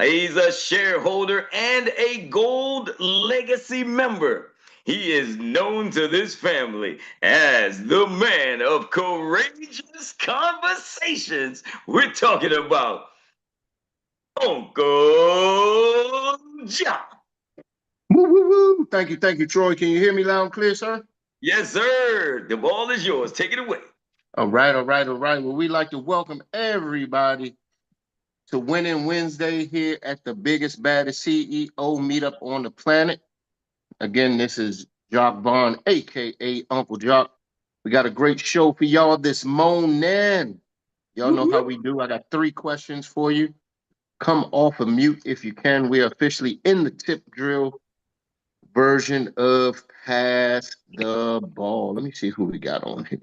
He's a shareholder and a Gold Legacy member. He is known to this family as the man of courageous conversations. We're talking about Uncle John. Woo, woo, woo. Thank you, Troy. Can you hear me loud and clear, sir? Yes, sir. The ball is yours. Take it away. All right. Well, we'd like to welcome everybody to Winning Wednesday here at the biggest, baddest CEO meetup on the planet. Again, this is Jock Vaughn, aka Uncle Jock. We got a great show for y'all this morning. Y'all know how we do. I got 3 questions for you. Come off of mute if you can. We're officially in the tip drill version of Pass the Ball. Let me see who we got on here.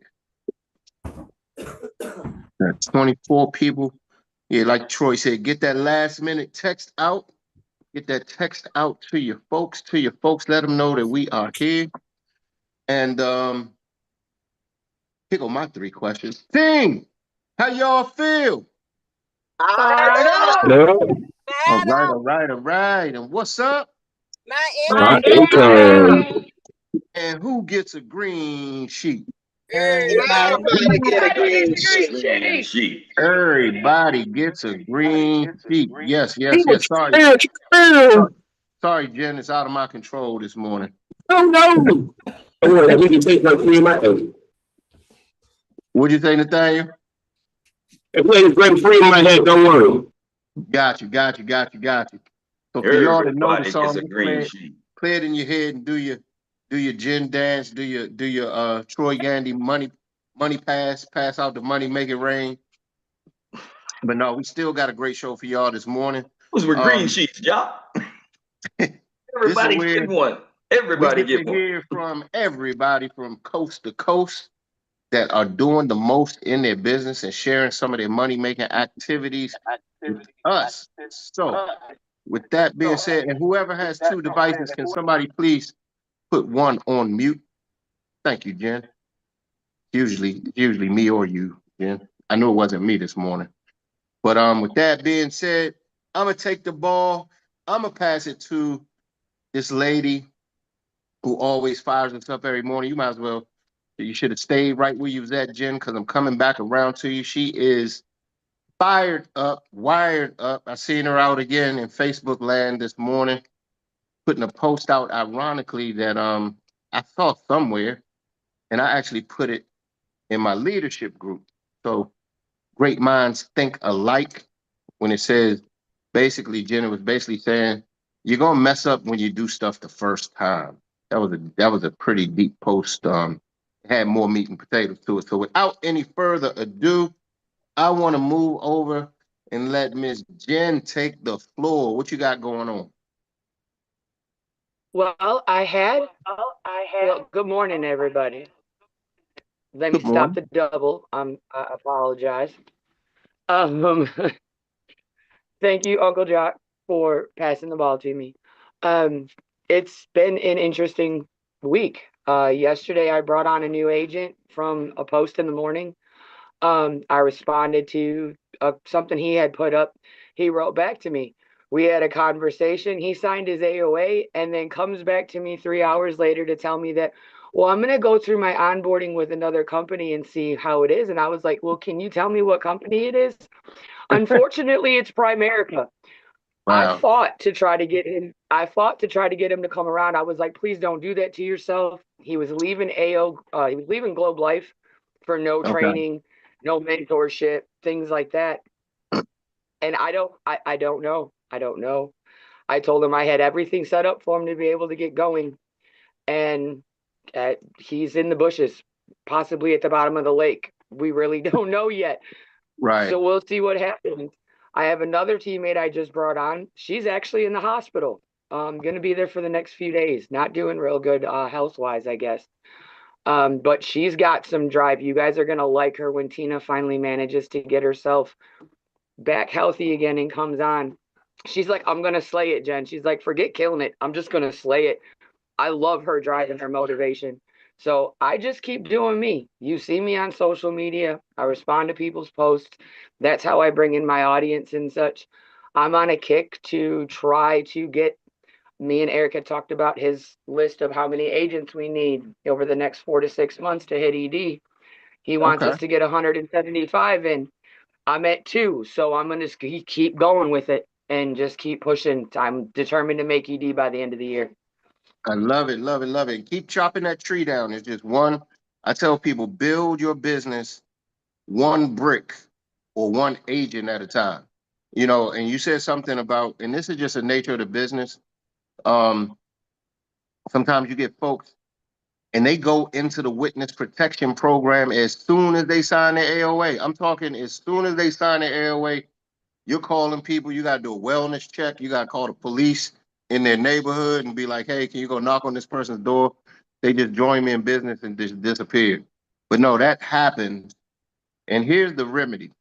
24 people. Yeah, like Troy said, get that last minute text out. Get that text out to your folks. Let them know that we are here. And here go my 3 questions. Sing! How y'all feel? No, All right. And what's up? my income. And who gets a green sheet? Everybody get a green sheet. Sheep. Everybody gets a green sheet. Yes. Sorry, Jen. It's out of my control this morning. Oh no! Don't worry, we can take like 3 of my. What'd you say, Nathaniel? If we ain't grade 3 in my head, don't worry. Got you. So for y'all that know the Everybody song, gets a just green sheep. play it in your head and do your Jen dance, do your Troy Gandy money pass out the money, make it rain. But no, we still got a great show for y'all this morning. Those were green sheets, y'all. Everybody get one. We Everybody get to get one. hear from everybody from coast to coast that are doing the most in their business and sharing some of their money-making activities with us. So, with that being said, and whoever has 2 devices, can somebody please put one on mute? Thank you, Jen. Usually me or you, Jen. I know it wasn't me this morning. But with that being said, I'm gonna take the ball. I'm gonna pass it to this lady who always fires us up every morning. You should have stayed right where you was at, Jen, because I'm coming back around to you. She is fired up, wired up. I seen her out again in Facebook land this morning, putting a post out, ironically, that I saw somewhere, and I actually put it in my leadership group. So great minds think alike. When it says, basically, Jen was basically saying, you're gonna mess up when you do stuff the first time. That was a pretty deep post. It had more meat and potatoes to it. So without any further ado, I want to move over and let Miss Jen take the floor. What you got going on? Well, good morning, everybody. Let me Good stop morning. the double. I apologize. Um, thank you, Uncle Jock, for passing the ball to me. Um, it's been an interesting week. Yesterday, I brought on a new agent from a post in the morning. I responded to something he had put up. He wrote back to me. We had a conversation. He signed his AOA and then comes back to me 3 hours later to tell me that, well, I'm going to go through my onboarding with another company and see how it is. And I was like, well, can you tell me what company it is? Unfortunately, it's Primerica. I Wow. fought to try to get him. I fought to try to get him to come around. I was like, please don't do that to yourself. He was leaving AO. He was leaving Globe Life for no Okay. training, no mentorship, things like that. And I don't. I don't know. I don't know. I told him I had everything set up for him to be able to get going, and he's in the bushes, possibly at the bottom of the lake. We really don't know yet. Right. So we'll see what happens. I have another teammate I just brought on. She's actually in the hospital. Going to be there for the next few days. Not doing real good health wise, I guess. But she's got some drive. You guys are going to like her when Tina finally manages to get herself back healthy again and comes on. She's like, I'm going to slay it, Jen. She's like, forget killing it. I'm just going to slay it. I love her drive and her motivation. So I just keep doing me. You see me on social media. I respond to people's posts. That's how I bring in my audience and such. I'm on a kick to try to get. Me and Eric had talked about his list of how many agents we need over the next 4 to 6 months to hit ED. He wants Okay. us to get 175, and I'm at 2, so I'm gonna keep going with it and just keep pushing. I'm determined to make ED by the end of the year. I love it, love it, love it. Keep chopping that tree down. It's just one. I tell people, build your business one brick or one agent at a time. You know, and you said something about, and this is just the nature of the business. Um, Sometimes you get folks and they go into the witness protection program as soon as they sign their AOA. I'm talking as soon as they sign their AOA, you're calling people, you got to do a wellness check, you got to call the police in their neighborhood and be like, hey, can you go knock on this person's door? They just joined me in business and just disappeared. But no, that happens. And here's the remedy.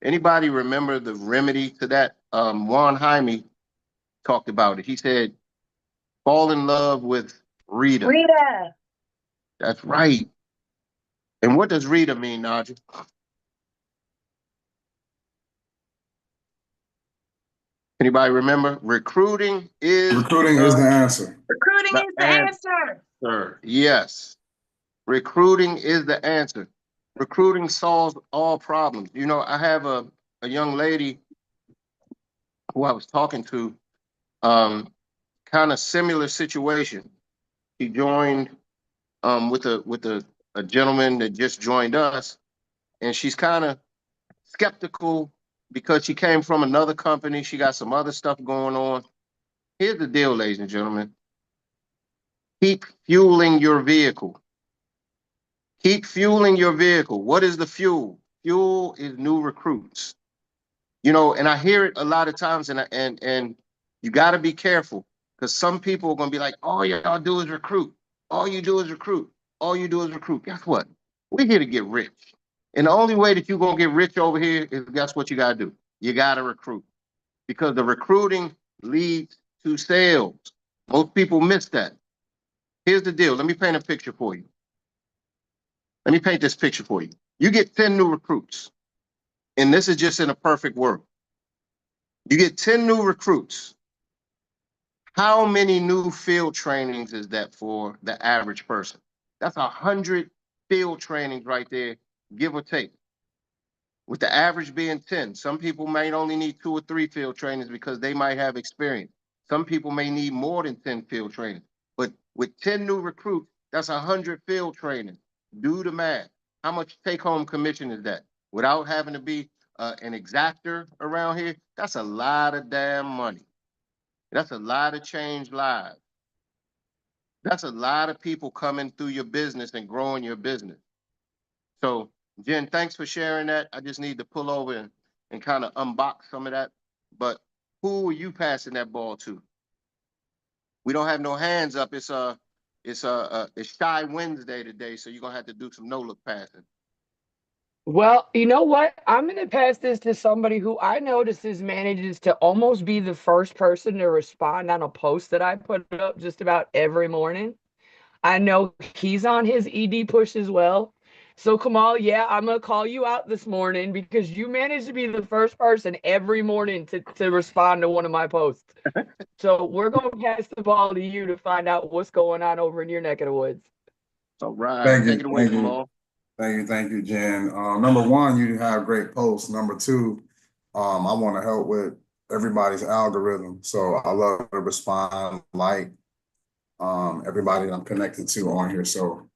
Anybody remember the remedy to that? Juan Jaime talked about it. He said, fall in love with Rita. Rita. That's right. And what does Rita mean, Naja? Anybody remember? Recruiting is the answer. Recruiting the is the answer. Yes. Recruiting is the answer. Recruiting solves all problems. You know, I have a young lady who I was talking to, kind of similar situation. She joined with a gentleman that just joined us, and she's kind of skeptical because she came from another company. She got some other stuff going on. Here's the deal, ladies and gentlemen. Keep fueling your vehicle. Keep fueling your vehicle. What is the fuel? Fuel is new recruits. You know, and I hear it a lot of times, and you got to be careful because some people are going to be like, all y'all do is recruit. All you do is recruit. All you do is recruit. Guess what? We're here to get rich. And the only way that you're going to get rich over here is guess what you got to do? You got to recruit because the recruiting leads to sales. Most people miss that. Here's the deal. Let me paint a picture for you. Let me paint this picture for you. You get 10 new recruits, and this is just in a perfect world. You get 10 new recruits. How many new field trainings is that for the average person? That's 100 field trainings right there, give or take. With the average being 10, some people might only need 2 or 3 field trainings because they might have experience. Some people may need more than 10 field trainings. But with 10 new recruits, that's 100 field trainings. Do the math. How much take-home commission is that? Without having to be an exactor around here, that's a lot of damn money. That's a lot of change lives. That's a lot of people coming through your business and growing your business. So, Jen, thanks for sharing that. I just need to pull over and kind of unbox some of that. But who are you passing that ball to? We don't have no hands up. It's Shy Wednesday today, so you're gonna have to do some no look passing. Well, you know what? I'm going to pass this to somebody who I notices manages to almost be the first person to respond on a post that I put up just about every morning. I know he's on his ED push as well. So, Kamal, yeah, I'm going to call you out this morning because you managed to be the first person every morning to respond to one of my posts. So, we're going to pass the ball to you to find out what's going on over in your neck of the woods. All right. Thank you. Take it away, Kamal. Thank you, Jen. Number one, you have great posts. Number two, I want to help with everybody's algorithm. So I love to respond, like everybody that I'm connected to on here. So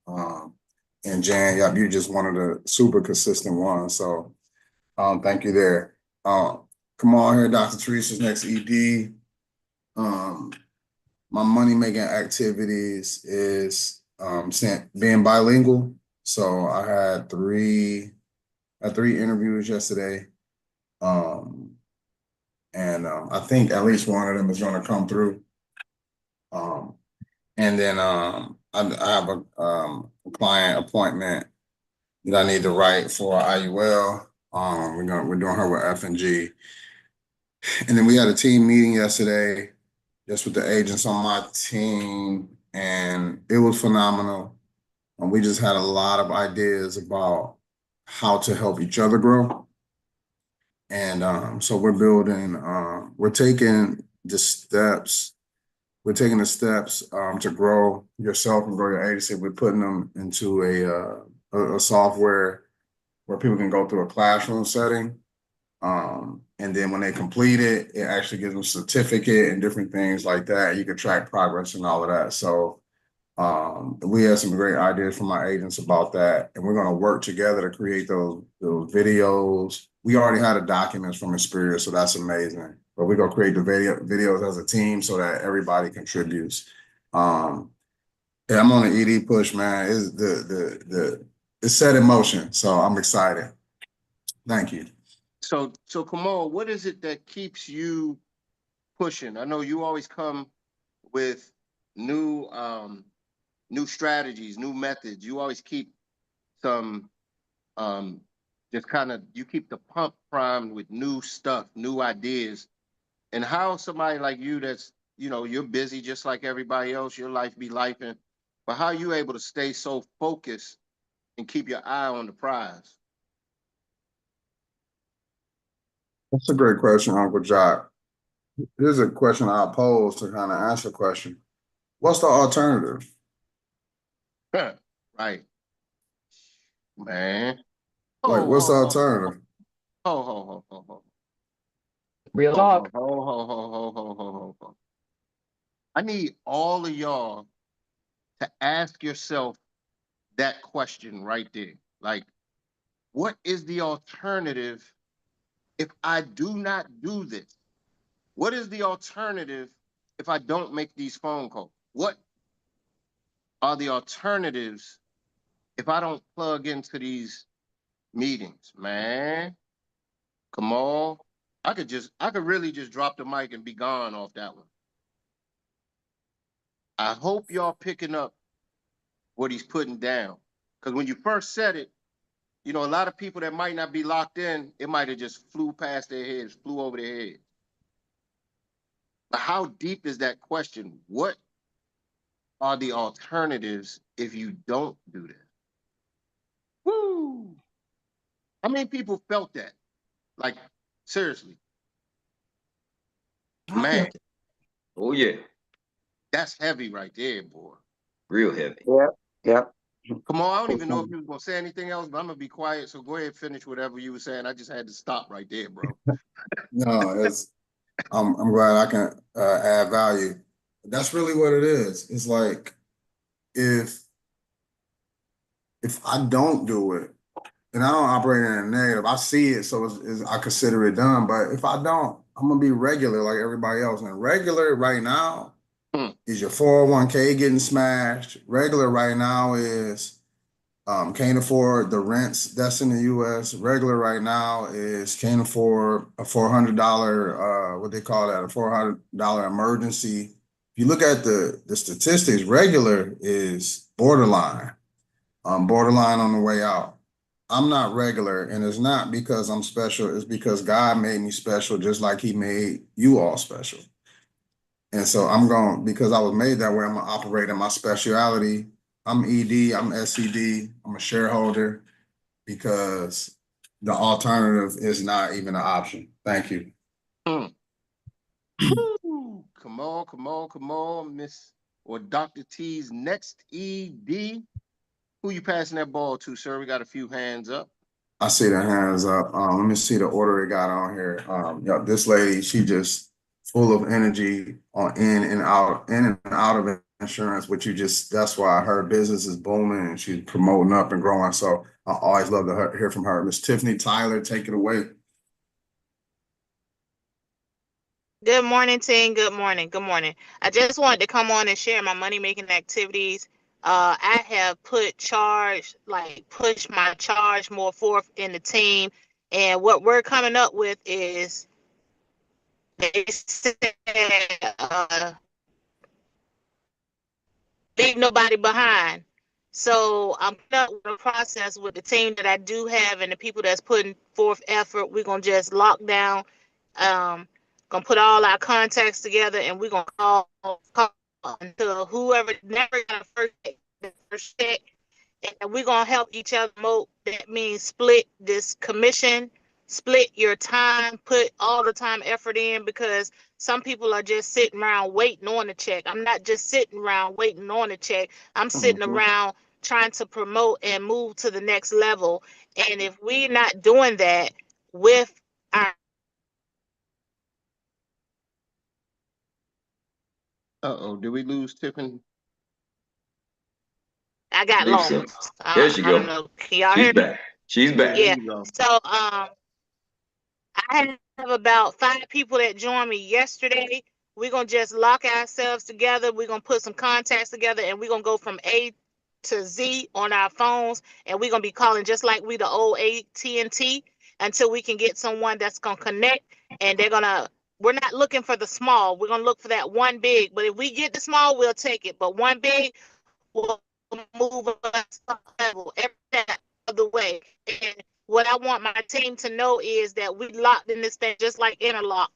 and Jan, yep, you're just one of the super consistent ones. So thank you there. Come on here, Dr. Teresa's next ED. My money making activities is being bilingual. So I had three interviews yesterday. And I think at least one of them is going to come through. And then I have a client appointment that I need to write for IUL. We're doing her with F&G. And then we had a team meeting yesterday just with the agents on my team, and it was phenomenal. And we just had a lot of ideas about how to help each other grow. And so we're building, we're taking the steps to grow yourself and grow your agency. We're putting them into a software where people can go through a classroom setting. And then when they complete it, it actually gives them a certificate and different things like that. You can track progress and all of that. So we have some great ideas from our agents about that, and we're going to work together to create those videos. We already had the documents from Inspirational, so that's amazing. But we're going to create the videos as a team so that everybody contributes. Yeah, I'm on the ED push, man. It's set in motion, so I'm excited. Thank you. So Kamal, what is it that keeps you pushing? I know you always come with new strategies, new methods. You always keep some just kind of, you keep the pump primed with new stuff, new ideas. And how somebody like you that's, you're busy just like everybody else, your life be lifing, but how are you able to stay so focused and keep your eye on the prize? That's a great question, Uncle Jock. Here's a question I'll pose to kind of answer the question. What's the alternative? Right. Man. Like, what's the alternative? Real talk. I need all of y'all to ask yourself that question right there. Like, what is the alternative if I do not do this? What is the alternative if I don't make these phone calls? What are the alternatives if I don't plug into these meetings, man? Come on. I could really just drop the mic and be gone off that one. I hope y'all picking up what he's putting down. Because when you first said it, a lot of people that might not be locked in, it might have just flew past their heads, flew over their heads. But how deep is that question? What are the alternatives if you don't do this? Woo! How many people felt that? Like, seriously. Man. Oh, yeah. That's heavy right there, boy. Real heavy. Yeah. Come on, I don't even know if you was going to say anything else, but I'm going to be quiet. So go ahead and finish whatever you were saying. I just had to stop right there, bro. No, I'm glad I can add value. That's really what it is. It's like if I don't do it, and I don't operate in a negative, I see it, so I consider it done. But if I don't, I'm gonna be regular like everybody else. And regular right now is your 401k getting smashed. Regular right now is can't afford the rents that's in the U.S. Regular right now is can't afford a $400 what they call that, a $400 emergency. If you look at the statistics, regular is borderline on the way out. I'm not regular, and it's not because I'm special. It's because God made me special, just like He made you all special. And so because I was made that way, I'm gonna operate in my speciality. I'm ED, I'm SED, I'm a shareholder, because the alternative is not even an option. Thank you. Come on, Miss or Dr. T's next ED. Who you passing that ball to, sir? We got a few hands up. I see the hands up. Let me see the order they got on here. This lady, she just full of energy in and out of insurance, which that's why her business is booming and she's promoting up and growing. So I always love to hear from her. Miss Tiffany Tyler, take it away. Good morning, team. Good morning. I just wanted to come on and share my money making activities. I have pushed my charge more forth in the team. And what we're coming up with is, they said, leave nobody behind. So I'm up with a process with the team that I do have and the people that's putting forth effort. We're going to just lock down, gonna put all our contacts together, and we're gonna call until whoever never got the first check, and we're gonna help each other promote. That means split this commission split your time, put all the time, effort in, because some people are just sitting around waiting on a check. I'm not just sitting around waiting on a check. I'm sitting around trying to promote and move to the next level. And if we're not doing that with our Did we lose Tiffany? I got Believe so. lost. There she I don't go. know. Can y'all She's hear me? back. She's Yeah, back. there Yeah. you go. So I have about 5 people that joined me yesterday. We're gonna just lock ourselves together. We're gonna put some contacts together, and we're gonna go from A to Z on our phones, and we're gonna be calling just like we the old AT&T until we can get someone that's gonna connect. And we're not looking for the small. We're gonna look for that one big. But if we get the small, we'll take it. But one big will move us up level every step of the way. And what I want my team to know is that we locked in this thing just like interlock.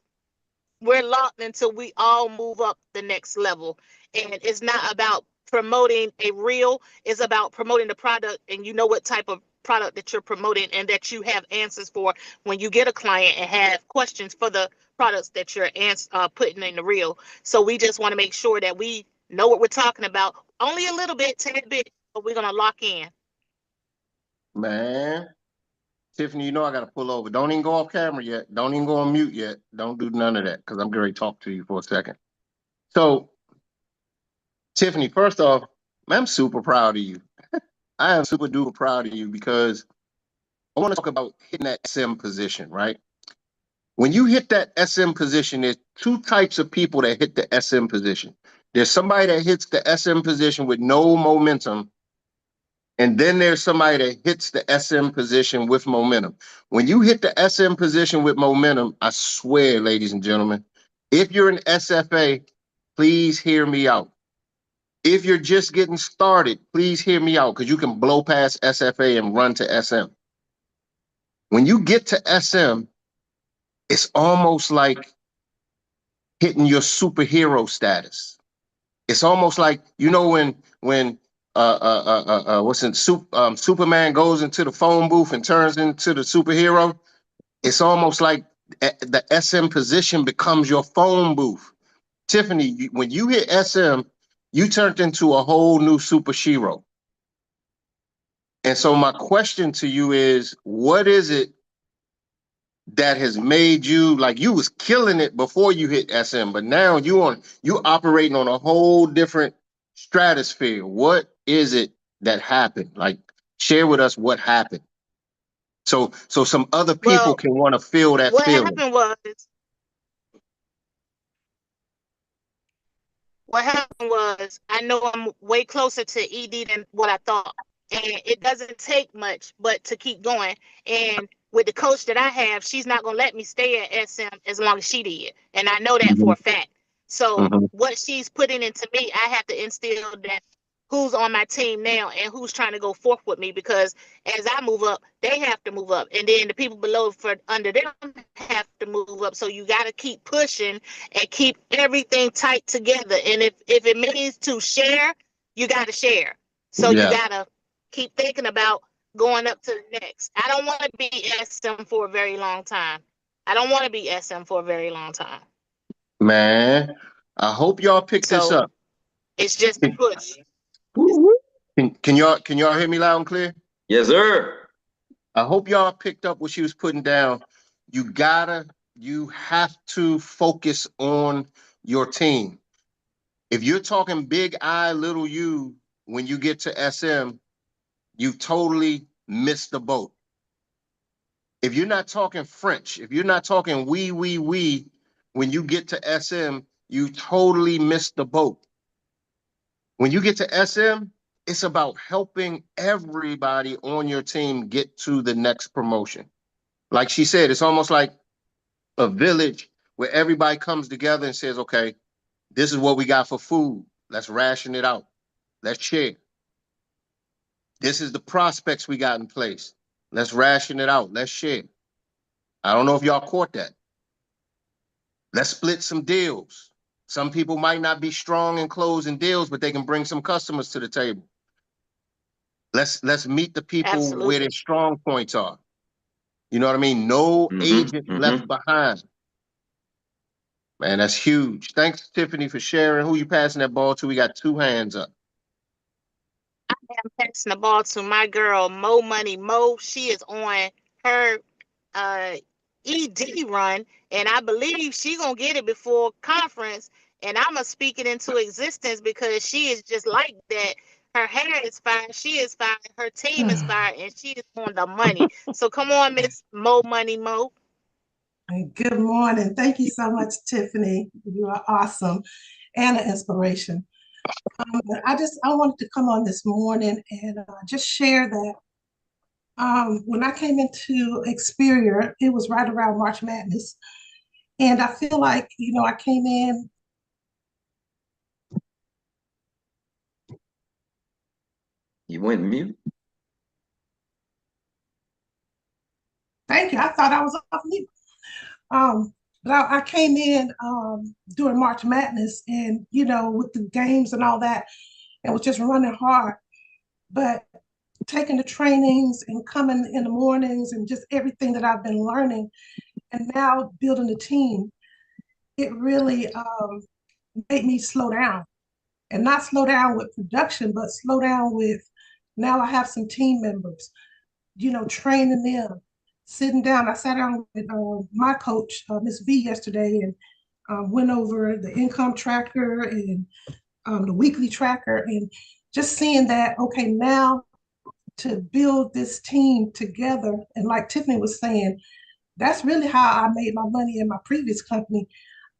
We're locked until we all move up the next level. And it's not about promoting a reel, it's about promoting the product, and you know what type of product that you're promoting and that you have answers for when you get a client and have questions for the products that you're putting in the reel. So we just want to make sure that we know what we're talking about. Only a little bit, tad bit, but we're gonna lock in. Man, Tiffany, you know I gotta pull over. Don't even go off camera yet. Don't even go on mute yet. Don't do none of that, because I'm going to talk to you for a second. So, Tiffany, first off, I'm super proud of you. I am super duper proud of you, because I want to talk about hitting that SM position, right? When you hit that SM position, there's two types of people that hit the SM position. There's somebody that hits the SM position with no momentum, and then there's somebody that hits the SM position with momentum. When you hit the SM position with momentum, I swear, ladies and gentlemen, if you're an SFA, please hear me out. If you're just getting started, please hear me out, because you can blow past SFA and run to SM. When you get to SM, it's almost like hitting your superhero status. It's almost like, you know, when Superman goes into the phone booth and turns into the superhero. It's almost like the SM position becomes your phone booth. Tiffany, when you hit SM, you turned into a whole new superhero. And so my question to you is, what is it that has made you, like, you was killing it before you hit SM, but now you operating on a whole different stratosphere? What is it that happened? Like, share with us what happened, so some other people Well, can want to feel that what feeling. happened was what happened was I know I'm way closer to ED than what I thought. And it doesn't take much but to keep going. And with the coach that I have, she's not gonna let me stay at SM as long as she did. And I know that for a fact. So Mhm. what she's putting into me, I have to instill that who's on my team now and who's trying to go forth with me, because as I move up, they have to move up. And then the people below for under them have to move up. So you gotta keep pushing and keep everything tight together. And if it means to share, you gotta share. So you Yeah, gotta keep thinking about going up to the next. I don't want to be SM for a very long time. I don't want to be SM for a very long time. man, I hope y'all pick this So up. it's just a push. Can y'all hear me loud and clear? Yes, sir. I hope y'all picked up what she was putting down. You have to focus on your team. If you're talking big I, little you, when you get to SM, you totally missed the boat. If you're not talking French, if you're not talking we, when you get to SM, you totally missed the boat. When you get to SM, it's about helping everybody on your team get to the next promotion. Like she said, it's almost like a village where everybody comes together and says, okay, this is what we got for food. Let's ration it out. Let's share. This is the prospects we got in place. Let's ration it out. Let's share. I don't know if y'all caught that. Let's split some deals. Some people might not be strong in closing deals, but they can bring some customers to the table. Let's meet the people where their Absolutely. strong points are. You know what I mean? No agent Mm-hmm. left behind. Man, that's huge. Thanks, Tiffany, for sharing. Who you passing that ball to? We got 2 hands up. I'm passing the ball to my girl Mo Money Mo. She is on her ED run, and I believe she gonna get it before conference. And I'm gonna speak it into existence because she is just like that. Her hair is fine, she is fine, her team is fine, and she is on the money. So come on, Miss Mo Money Mo. Good morning. Thank you so much, Tiffany. You are awesome and an inspiration. I wanted to come on this morning and just share that when I came into Xperia, it was right around March Madness. And I feel like, I came in. You went mute. Thank you. I thought I was off mute. But I came in during March Madness and, with the games and all that, and was just running hard. But taking the trainings and coming in the mornings and just everything that I've been learning and now building a team, it really made me slow down and not slow down with production, but slow down with now I have some team members, training them, sitting down. I sat down with my coach, Miss V, yesterday and went over the income tracker and the weekly tracker and just seeing that, okay, now to build this team together. And like Tiffany was saying, that's really how I made my money in my previous company.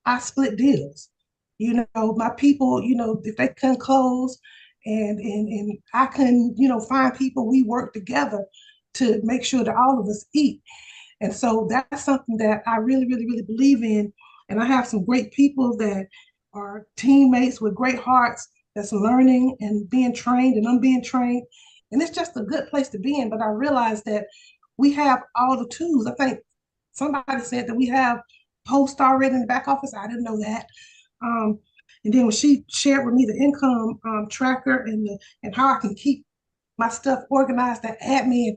I split deals. My people, if they couldn't close and I couldn't, find people, we work together to make sure that all of us eat. And so that's something that I really, really, really believe in. And I have some great people that are teammates with great hearts that's learning and being trained, and I'm being trained. And it's just a good place to be in. But I realized that we have all the tools. I think somebody said that we have post already in the back office. I didn't know that. Um, and then when she shared with me the income tracker and how I can keep my stuff organized, that admin,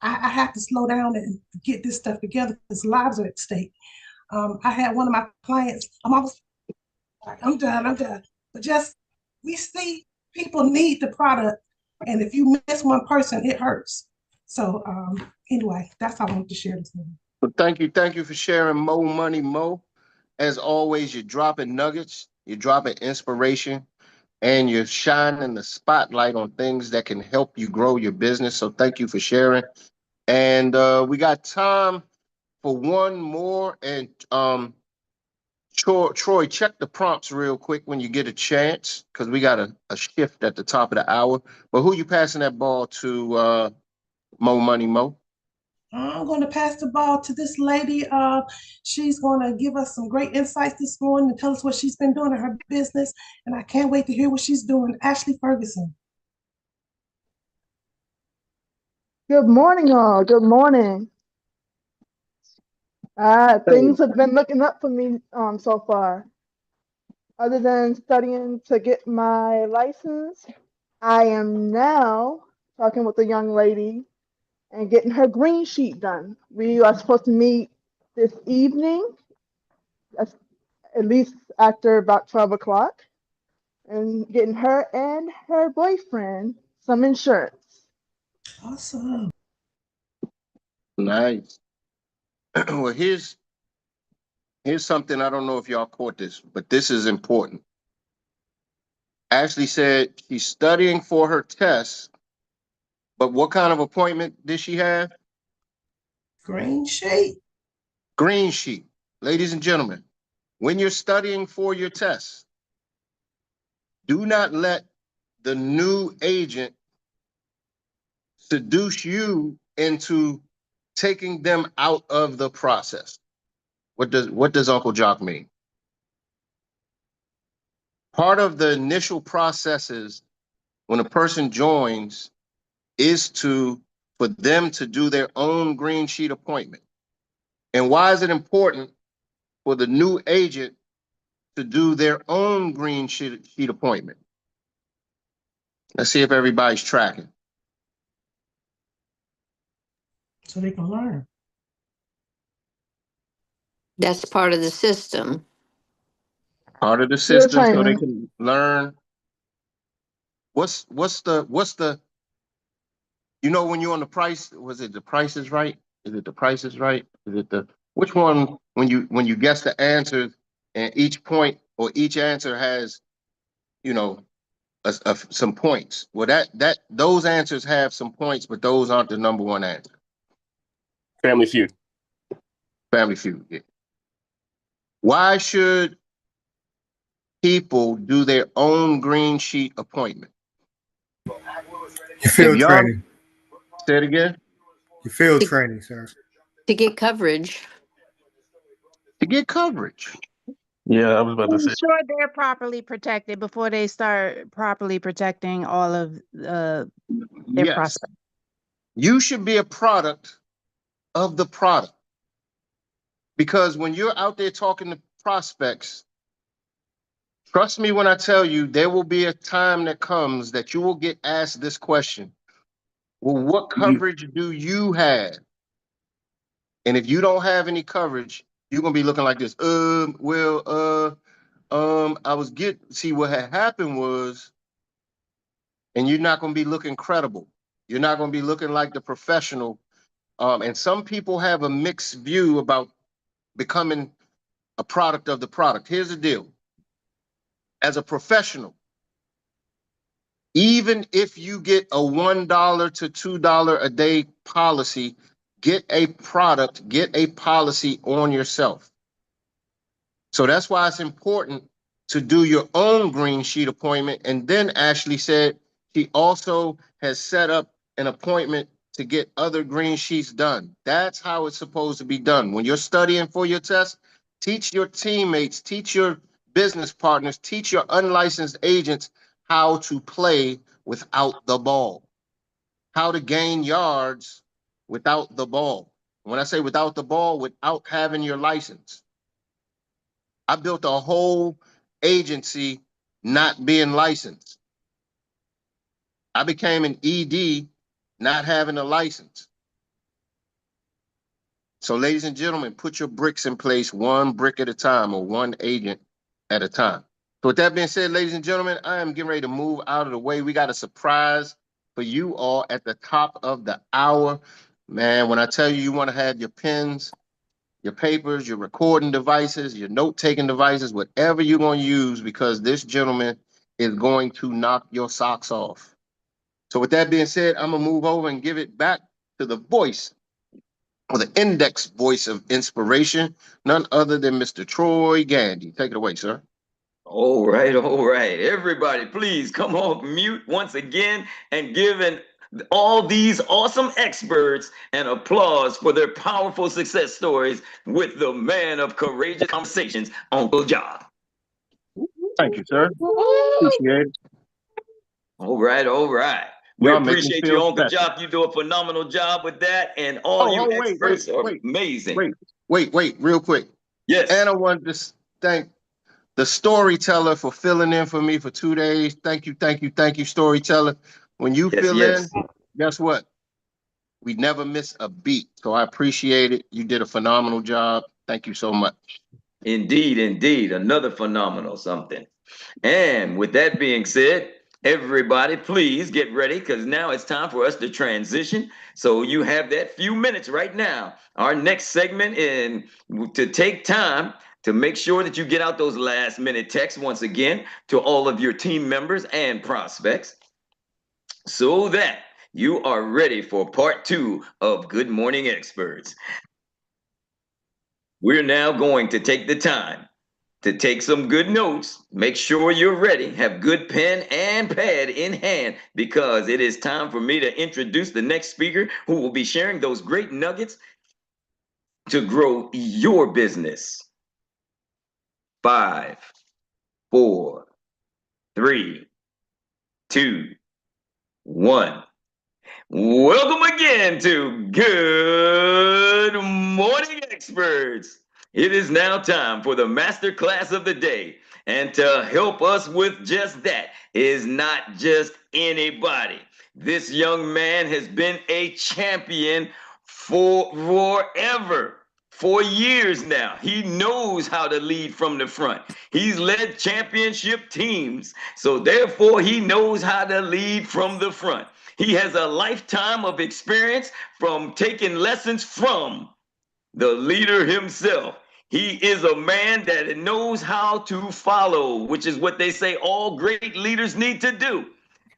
I have to slow down and get this stuff together because lives are at stake. I had one of my clients, I'm done. But just, we see people need the product. And if you miss one person, it hurts. So anyway, that's how I wanted to share this morning. Well, thank you for sharing, Mo Money Mo. As always, you're dropping nuggets, you're dropping inspiration, and you're shining the spotlight on things that can help you grow your business. So thank you for sharing. And we got time for one more. And Troy, check the prompts real quick when you get a chance, because we got a shift at the top of the hour. But who you passing that ball to, Mo Money Mo? I'm going to pass the ball to this lady. She's going to give us some great insights this morning and tell us what she's been doing in her business. And I can't wait to hear what she's doing. Ashley Ferguson. Good morning, all. Good morning. Things have been looking up for me so far. Other than studying to get my license, I am now talking with a young lady and getting her green sheet done. We are supposed to meet this evening, at least after about 12 o'clock, and getting her and her boyfriend some insurance. Awesome. Nice. Well, here's something. I don't know if y'all caught this, but this is important. Ashley said she's studying for her test, but what kind of appointment did she have? Green sheet. Green sheet. Ladies and gentlemen, when you're studying for your test, do not let the new agent seduce you into taking them out of the process. What does Uncle Jock mean? Part of the initial processes when a person joins is for them to do their own green sheet appointment. And why is it important for the new agent to do their own green sheet appointment? Let's see if everybody's tracking. So they can learn. That's part of the system. Part of the Good system so they training. can learn what's the you know when you're on the price, was it the Price is Right? Is it the Price is Right? Is it the which one when you guess the answers and each point or each answer has, you know, some points. Well, that those answers have some points, but those aren't the number one answer. Family Feud. Family Feud. Yeah. Why should people do their own green sheet appointment? Your field Y'all training. say it again. Your field To, training, sir. to get coverage. To get coverage. Yeah, I was about to say. Ensure they're properly protected before they start properly protecting all of their Yes. prospects. You should be a product of the product. Because when you're out there talking to prospects, trust me when I tell you, there will be a time that comes that you will get asked this question. Well, what coverage do you have? And if you don't have any coverage, you're gonna be looking like this. I was see what had happened was, and you're not gonna be looking credible. You're not gonna be looking like the professional. And some people have a mixed view about becoming a product of the product. Here's the deal. As a professional, even if you get a $1 to $2 a day policy, get a product, get a policy on yourself. So that's why it's important to do your own green sheet appointment. And then Ashley said she also has set up an appointment to get other green sheets done. That's how it's supposed to be done. When you're studying for your test, teach your teammates, teach your business partners, teach your unlicensed agents how to play without the ball, how to gain yards without the ball. When I say without the ball, without having your license. I built a whole agency not being licensed. I became an ED not having a license. So, ladies and gentlemen, put your bricks in place one brick at a time or one agent at a time. So, with that being said, ladies and gentlemen, I am getting ready to move out of the way. We got a surprise for you all at the top of the hour. Man, when I tell you you want to have your pens, your papers, your recording devices, your note-taking devices, whatever you're going to use, because this gentleman is going to knock your socks off. So with that being said, I'm going to move over and give it back to the voice, or the index voice of inspiration, none other than Mr. Troy Gandy. Take it away, sir. All right, all right. Everybody, please come off mute once again and give all these awesome experts an applause for their powerful success stories with the man of courageous conversations, Uncle John. Thank you, sir. Appreciate it. All right, all right. We Y'all make me appreciate you, feel Uncle special. John. You do a phenomenal job with that, and all you experts are amazing. Wait, real quick. Yes. And I wanted to thank the storyteller for filling in for me for 2 days. Thank you, storyteller. When you fill in, guess what? We never miss a beat. So I appreciate it. You did a phenomenal job. Thank you so much. Indeed, indeed. Another phenomenal something. And with that being said, everybody, please get ready because now it's time for us to transition. So you have that few minutes right now. Our next segment in to take time to make sure that you get out those last minute texts once again to all of your team members and prospects so that you are ready for part 2 of Good Morning Experts. We're now going to take the time to take some good notes. Make sure you're ready. Have good pen and pad in hand because it is time for me to introduce the next speaker who will be sharing those great nuggets to grow your business. 5, 4, 3, 2, 1. Welcome again to Good Morning Experts. It is now time for the master class of the day. And to help us with just that is not just anybody. This young man has been a champion for forever. for years now. He knows how to lead from the front. He's led championship teams, so therefore he knows how to lead from the front. He has a lifetime of experience from taking lessons from the leader himself. He is a man that knows how to follow, which is what they say all great leaders need to do.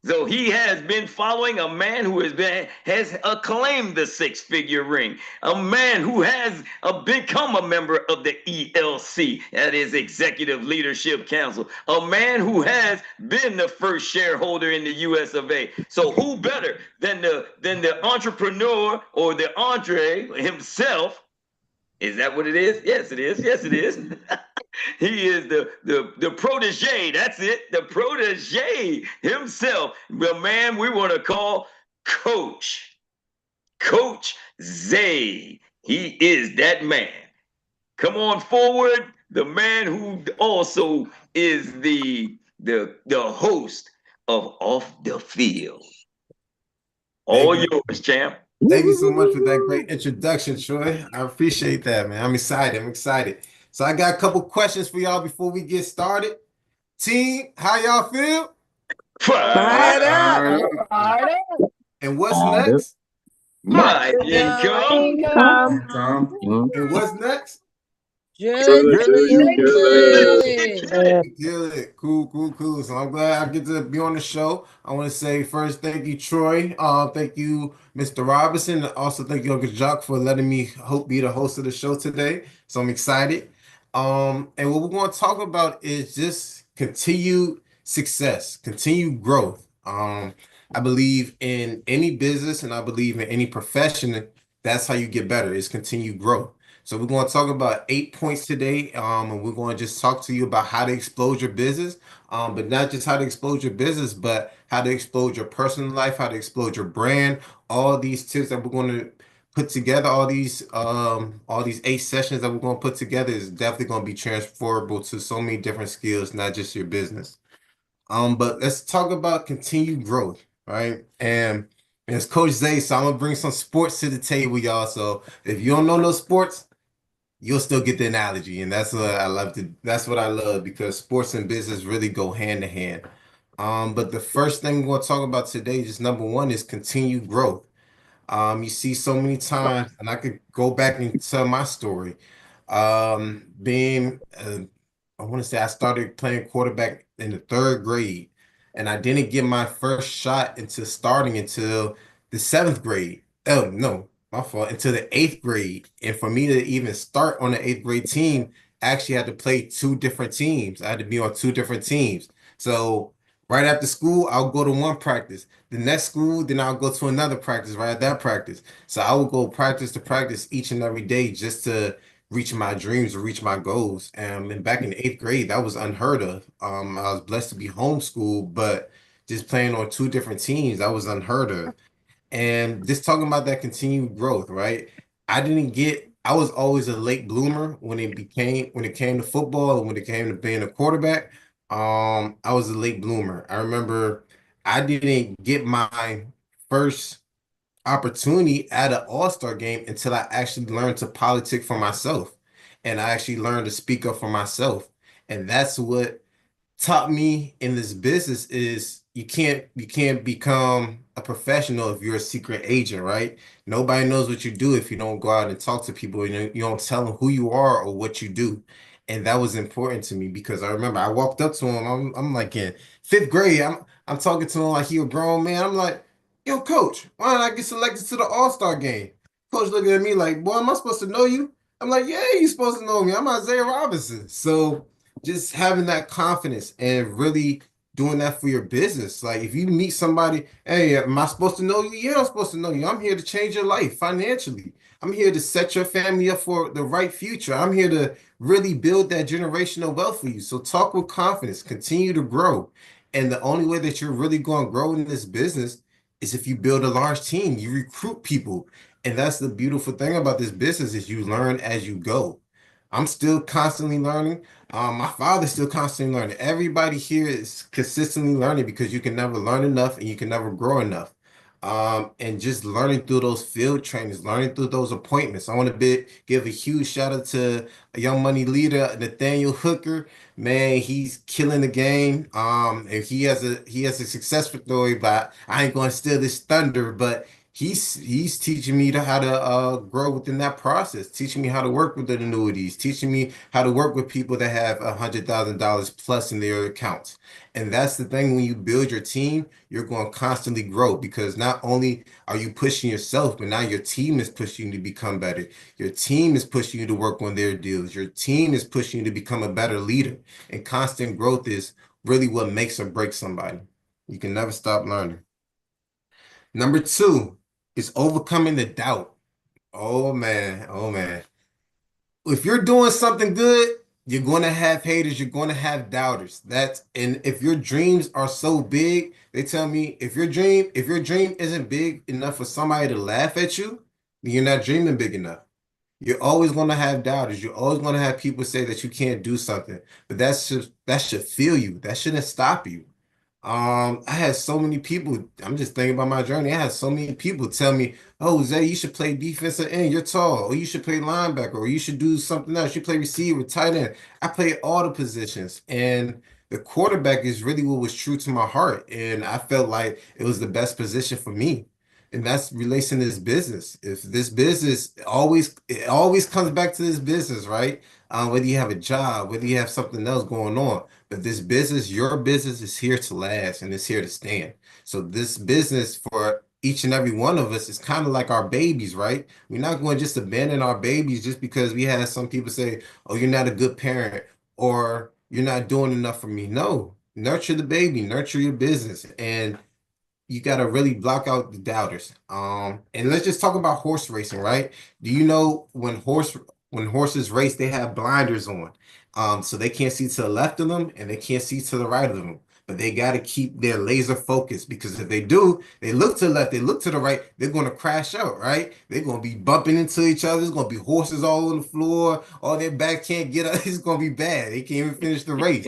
So he has been following a man who has acclaimed the six-figure ring, a man who has become a member of the ELC, that is Executive Leadership Council, a man who has been the first shareholder in the US of A. So who better than the entrepreneur or the Andre himself? Is that what it is? Yes, it is. Yes, it is. He is the protege. That's it. The protege himself. The man we want to call Coach. Coach Zay. He is that man. Come on forward. The man who also is the host of Off the Field. All yours, champ. Thank you so much for that great introduction, Troy. I appreciate that, man. I'm excited. I'm excited. So I got a couple questions for y'all before we get started. Team, how y'all feel? Fired up. Fired up. And what's next? My income. And what's next? Good. Cool. So I'm glad I get to be on the show. I want to say first, thank you, Troy. Thank you, Mr. Robinson. And also thank you, Uncle Jock, for letting me be the host of the show today. So I'm excited. And what we're going to talk about is just continued success, continued growth. I believe in any business and I believe in any profession, that's how you get better, is continued growth. So we're going to talk about 8 points today, and we're going to just talk to you about how to explode your business, but not just how to explode your business, but how to explode your personal life, how to explode your brand. All these tips that we're going to put together, all these 8 sessions that we're going to put together is definitely going to be transferable to so many different skills, not just your business. But let's talk about continued growth, right? And it's Coach Zay, so I'm gonna bring some sports to the table, y'all. So if you don't know no sports, you'll still get the analogy, and that's what I love that's what I love, because sports and business really go hand in hand. But the first thing we're going to talk about today, just number one, is continued growth. You see so many times, and I could go back and tell my story. Being, I want to say I started playing quarterback in the 3rd grade, and I didn't get my first shot into starting until the 7th grade. Oh, no, my fault, until the 8th grade. And for me to even start on the 8th grade team, I actually had to play 2 different teams. I had to be on 2 different teams. So right after school, I'll go to one practice. The next school, then I'll go to another practice right at that practice. So I would go practice to practice each and every day just to reach my dreams or reach my goals. And back in the 8th grade, that was unheard of. I was blessed to be homeschooled, but just playing on 2 different teams, that was unheard of. And just talking about that continued growth, right? I was always a late bloomer when it came to football and when it came to being a quarterback. I was a late bloomer. I remember I didn't get my first opportunity at an all-star game until I actually learned to politic for myself. And I actually learned to speak up for myself. And that's what taught me in this business is you can't become a professional if you're a secret agent, right? Nobody knows what you do if you don't go out and talk to people. You don't tell them who you are or what you do. And that was important to me because I remember I walked up to him. I'm like in 5th grade. I'm talking to him like he a grown man. I'm like, yo, coach, why did I get selected to the All-Star game? Coach looking at me like, boy, am I supposed to know you? I'm like, yeah, you supposed to know me. I'm Isaiah Robinson. So just having that confidence and really doing that for your business. Like if you meet somebody, hey, am I supposed to know you? Yeah, I'm supposed to know you. I'm here to change your life financially. I'm here to set your family up for the right future. I'm here to really build that generational wealth for you. So talk with confidence, continue to grow. And the only way that you're really going to grow in this business is if you build a large team, you recruit people. And that's the beautiful thing about this business is you learn as you go. I'm still constantly learning. My father's still constantly learning. Everybody here is consistently learning because you can never learn enough and you can never grow enough. and just learning through those field trainings, learning through those appointments. I want to give a huge shout out to a young money leader, Nathaniel Hooker. Man, he's killing the game. And he has a successful story, but I ain't going to steal this thunder. But he's teaching me how to grow within that process, teaching me how to work with the annuities, teaching me how to work with people that have $100,000 plus in their accounts. And that's the thing, when you build your team, you're going to constantly grow, because not only are you pushing yourself, but now your team is pushing you to become better. Your team is pushing you to work on their deals. Your team is pushing you to become a better leader. And constant growth is really what makes or breaks somebody. You can never stop learning. Number two is overcoming the doubt. Oh man, oh man. If you're doing something good, you're going to have haters, you're going to have doubters. And if your dreams are so big, they tell me, if your dream isn't big enough for somebody to laugh at you, then you're not dreaming big enough. You're always going to have doubters. You're always going to have people say that you can't do something. But that should feel you. That shouldn't stop you. I had so many people. I'm just thinking about my journey. I had so many people tell me, "Oh, Zay, you should play defensive end. You're tall. Or you should play linebacker. Or you should do something else. You play receiver, tight end." I played all the positions, and the quarterback is really what was true to my heart. And I felt like it was the best position for me. And that's relating to this business. If this business it always comes back to this business, right? Whether you have a job, whether you have something else going on. But this business, your business is here to last and it's here to stand. So this business for each and every one of us is kind of like our babies, right? We're not going to just abandon our babies just because we had some people say, "Oh, you're not a good parent," or "You're not doing enough for me." No, nurture the baby, nurture your business. And you got to really block out the doubters. And let's just talk about horse racing, right? Do you know when horses race, they have blinders on, so they can't see to the left of them and they can't see to the right of them. But they got to keep their laser focused, because if they do, they look to the left, they look to the right, they're going to crash out, right? They're going to be bumping into each other. There's going to be horses all on the floor. All their back can't get up. It's going to be bad. They can't even finish the race.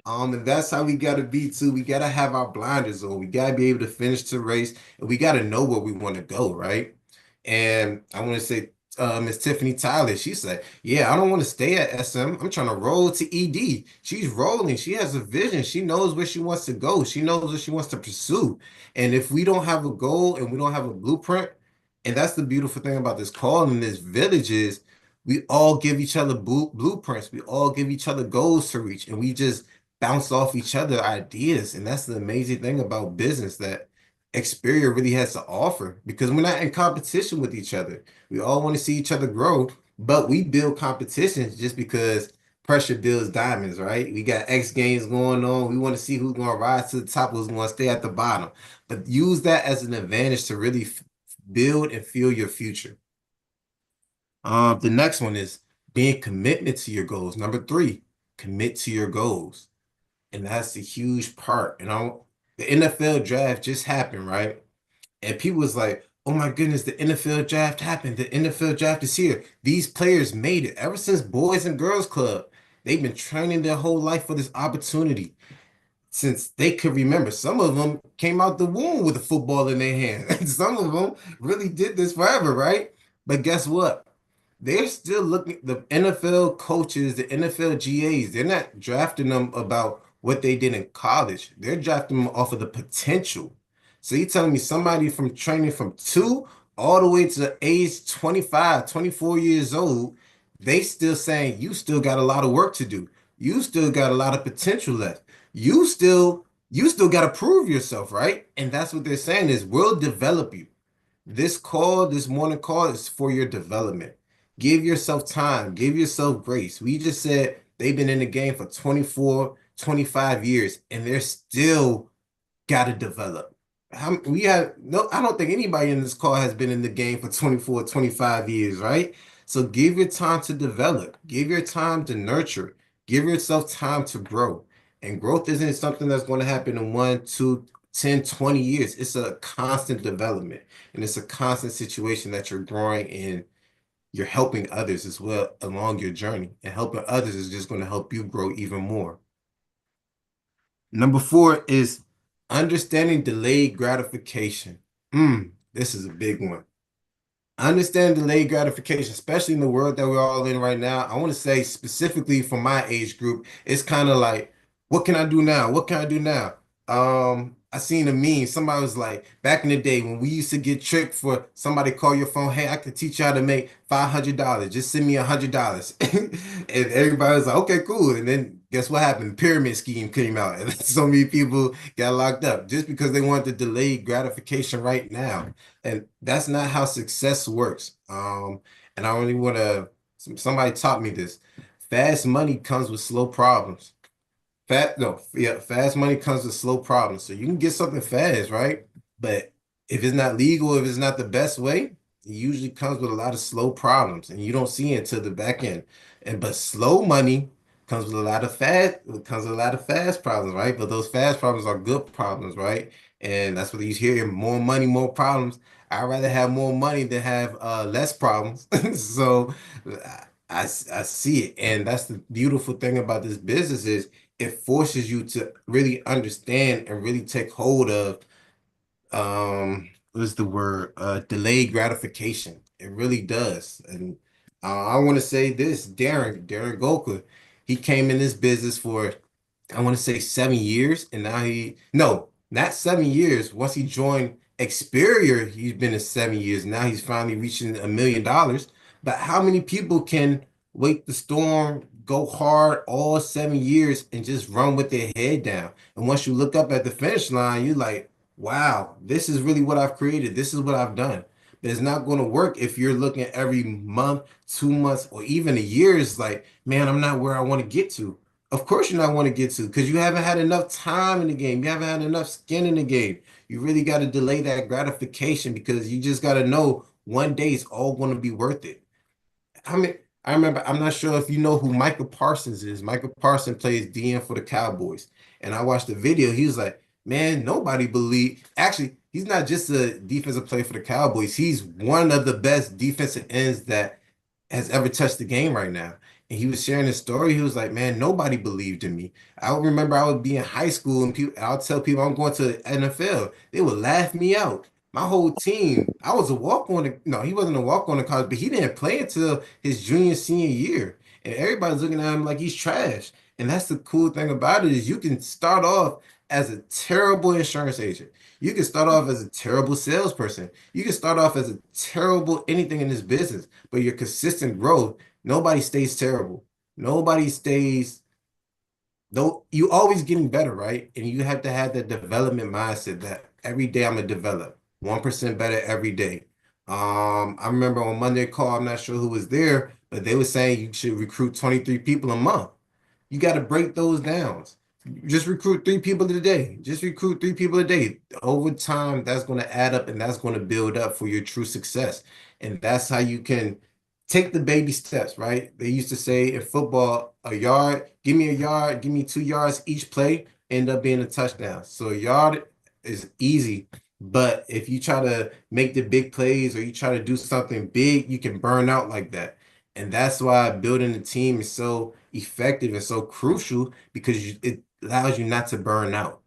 And that's how we gotta be too. We gotta have our blinders on. We gotta be able to finish the race, and we gotta know where we want to go, right? And I want to say, Miss Tiffany Tyler, she said, "Yeah, I don't want to stay at SM. I'm trying to roll to ED." She's rolling. She has a vision. She knows where she wants to go. She knows what she wants to pursue. And if we don't have a goal and we don't have a blueprint, and that's the beautiful thing about this call in this village is we all give each other blueprints. We all give each other goals to reach, and we just bounce off each other ideas. And that's the amazing thing about business that Xperia really has to offer, because we're not in competition with each other. We all want to see each other grow, but we build competitions just because pressure builds diamonds, right? We got X games going on. We want to see who's going to rise to the top, who's going to stay at the bottom. But use that as an advantage to really build and feel your future. The next one is being commitment to your goals. Number three, commit to your goals. And that's the huge part. The NFL draft just happened, right? And people was like, "Oh my goodness, the NFL draft happened. The NFL draft is here. These players made it." Ever since Boys and Girls Club, they've been training their whole life for this opportunity since they could remember. Some of them came out the womb with a football in their hand. And some of them really did this forever, right? But guess what? They're still looking, the NFL coaches, the NFL GAs, they're not drafting them about what they did in college. They're drafting them off of the potential. So you're telling me somebody from training from 2 all the way to age 25, 24 years old, they still saying you still got a lot of work to do. You still got a lot of potential left. You still got to prove yourself, right? And that's what they're saying is we'll develop you. This morning call is for your development. Give yourself time, give yourself grace. We just said they've been in the game for 24, 25 years, and they're still got to develop. We have no, I don't think anybody in this call has been in the game for 24, 25 years, right? So give your time to develop, give your time to nurture, give yourself time to grow. And growth isn't something that's going to happen in 1, 2, 10, 20 years. It's a constant development, and it's a constant situation that you're growing in. You're helping others as well along your journey, and helping others is just going to help you grow even more. Number 4 is understanding delayed gratification. This is a big one. I understand delayed gratification, especially in the world that we're all in right now. I want to say specifically for my age group, it's kind of like, what can I do now? What can I do now? I seen a meme. Somebody was like, back in the day when we used to get tricked for somebody call your phone, hey, I can teach you how to make $500. Just send me $100. And everybody was like, okay, cool. And then guess what happened? The pyramid scheme came out, and so many people got locked up just because they wanted the delayed gratification right now. And that's not how success works. And I only want to, somebody taught me this. Fast money comes with slow problems. Fast money comes with slow problems. So you can get something fast, right? But if it's not legal, if it's not the best way, it usually comes with a lot of slow problems, and you don't see it until the back end. But slow money comes with a lot of fast problems, right? But those fast problems are good problems, right? And that's what you hear: more money, more problems. I'd rather have more money than have less problems. So I see it, and that's the beautiful thing about this business is it forces you to really understand and really take hold of what is the word, delayed gratification. It really does. And I want to say this: Darren Golka, he came in this business for, I want to say, 7 years, and now no, not 7 years. Once he joined Xperia, he's been in 7 years. Now he's finally reaching $1 million. But how many people can wait the storm, go hard all 7 years, and just run with their head down? And once you look up at the finish line, you're like, wow, this is really what I've created. This is what I've done. But it's not going to work if you're looking at every month, 2 months, or even a year. It's like, man, I'm not where I want to get to. Of course, you're not want to get to, because you haven't had enough time in the game. You haven't had enough skin in the game. You really got to delay that gratification, because you just got to know one day it's all going to be worth it. I mean, I remember, I'm not sure if you know who Michael Parsons is. Michael Parsons plays DN for the Cowboys. And I watched the video. He was like, man, nobody believe. Actually, he's not just a defensive player for the Cowboys. He's one of the best defensive ends that has ever touched the game right now. And he was sharing his story. He was like, man, nobody believed in me. I remember I would be in high school, and I'll tell people I'm going to the NFL. They would laugh me out. My whole team, I was a walk-on. No, he wasn't a walk-on in college, but he didn't play until his junior, senior year. And everybody's looking at him like he's trash. And that's the cool thing about it, is you can start off as a terrible insurance agent. You can start off as a terrible salesperson. You can start off as a terrible anything in this business, but your consistent growth, nobody stays terrible. Nobody stays, though you always getting better, right? And you have to have that development mindset that every day I'm gonna develop 1% better every day. I remember on Monday call, I'm not sure who was there, but they were saying you should recruit 23 people a month. You got to break those down. Just recruit 3 people a day. Just recruit 3 people a day. Over time, that's going to add up, and that's going to build up for your true success. And that's how you can take the baby steps, right? They used to say in football, a yard, give me a yard, give me 2 yards each play, end up being a touchdown. So a yard is easy. But if you try to make the big plays, or you try to do something big, you can burn out like that. And that's why building a team is so effective and so crucial, because it allows you not to burn out.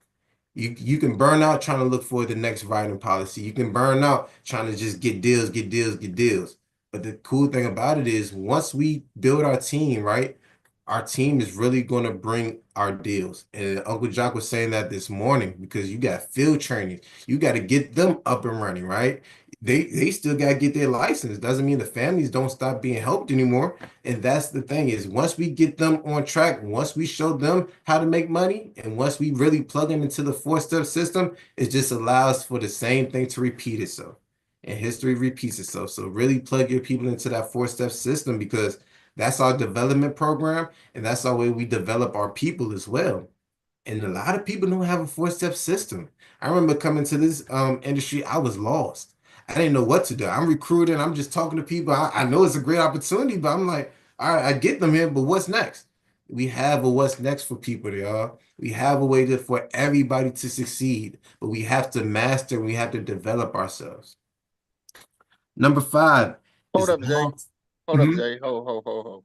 You can burn out trying to look for the next writing policy. You can burn out trying to just get deals, get deals, get deals. But the cool thing about it is, once we build our team, right, our team is really going to bring our deals. And Uncle Jock was saying that this morning, because you got field training. You got to get them up and running, right? They still got to get their license. Doesn't mean the families don't stop being helped anymore. And that's the thing, is once we get them on track, once we show them how to make money, and once we really plug them into the 4-step system, it just allows for the same thing to repeat itself. And history repeats itself. So really plug your people into that 4-step system, because that's our development program, and that's our way we develop our people as well. And a lot of people don't have a 4-step system. I remember coming to this industry, I was lost. I didn't know what to do. I'm recruiting, I'm just talking to people. I know it's a great opportunity, but I'm like, all right, I get them here, but what's next? We have a what's next for people, y'all. We have a way for everybody to succeed, but we have to master, we have to develop ourselves. Number 5 Hold is up, Zay. Hold up, Mhm. Zay. Hold.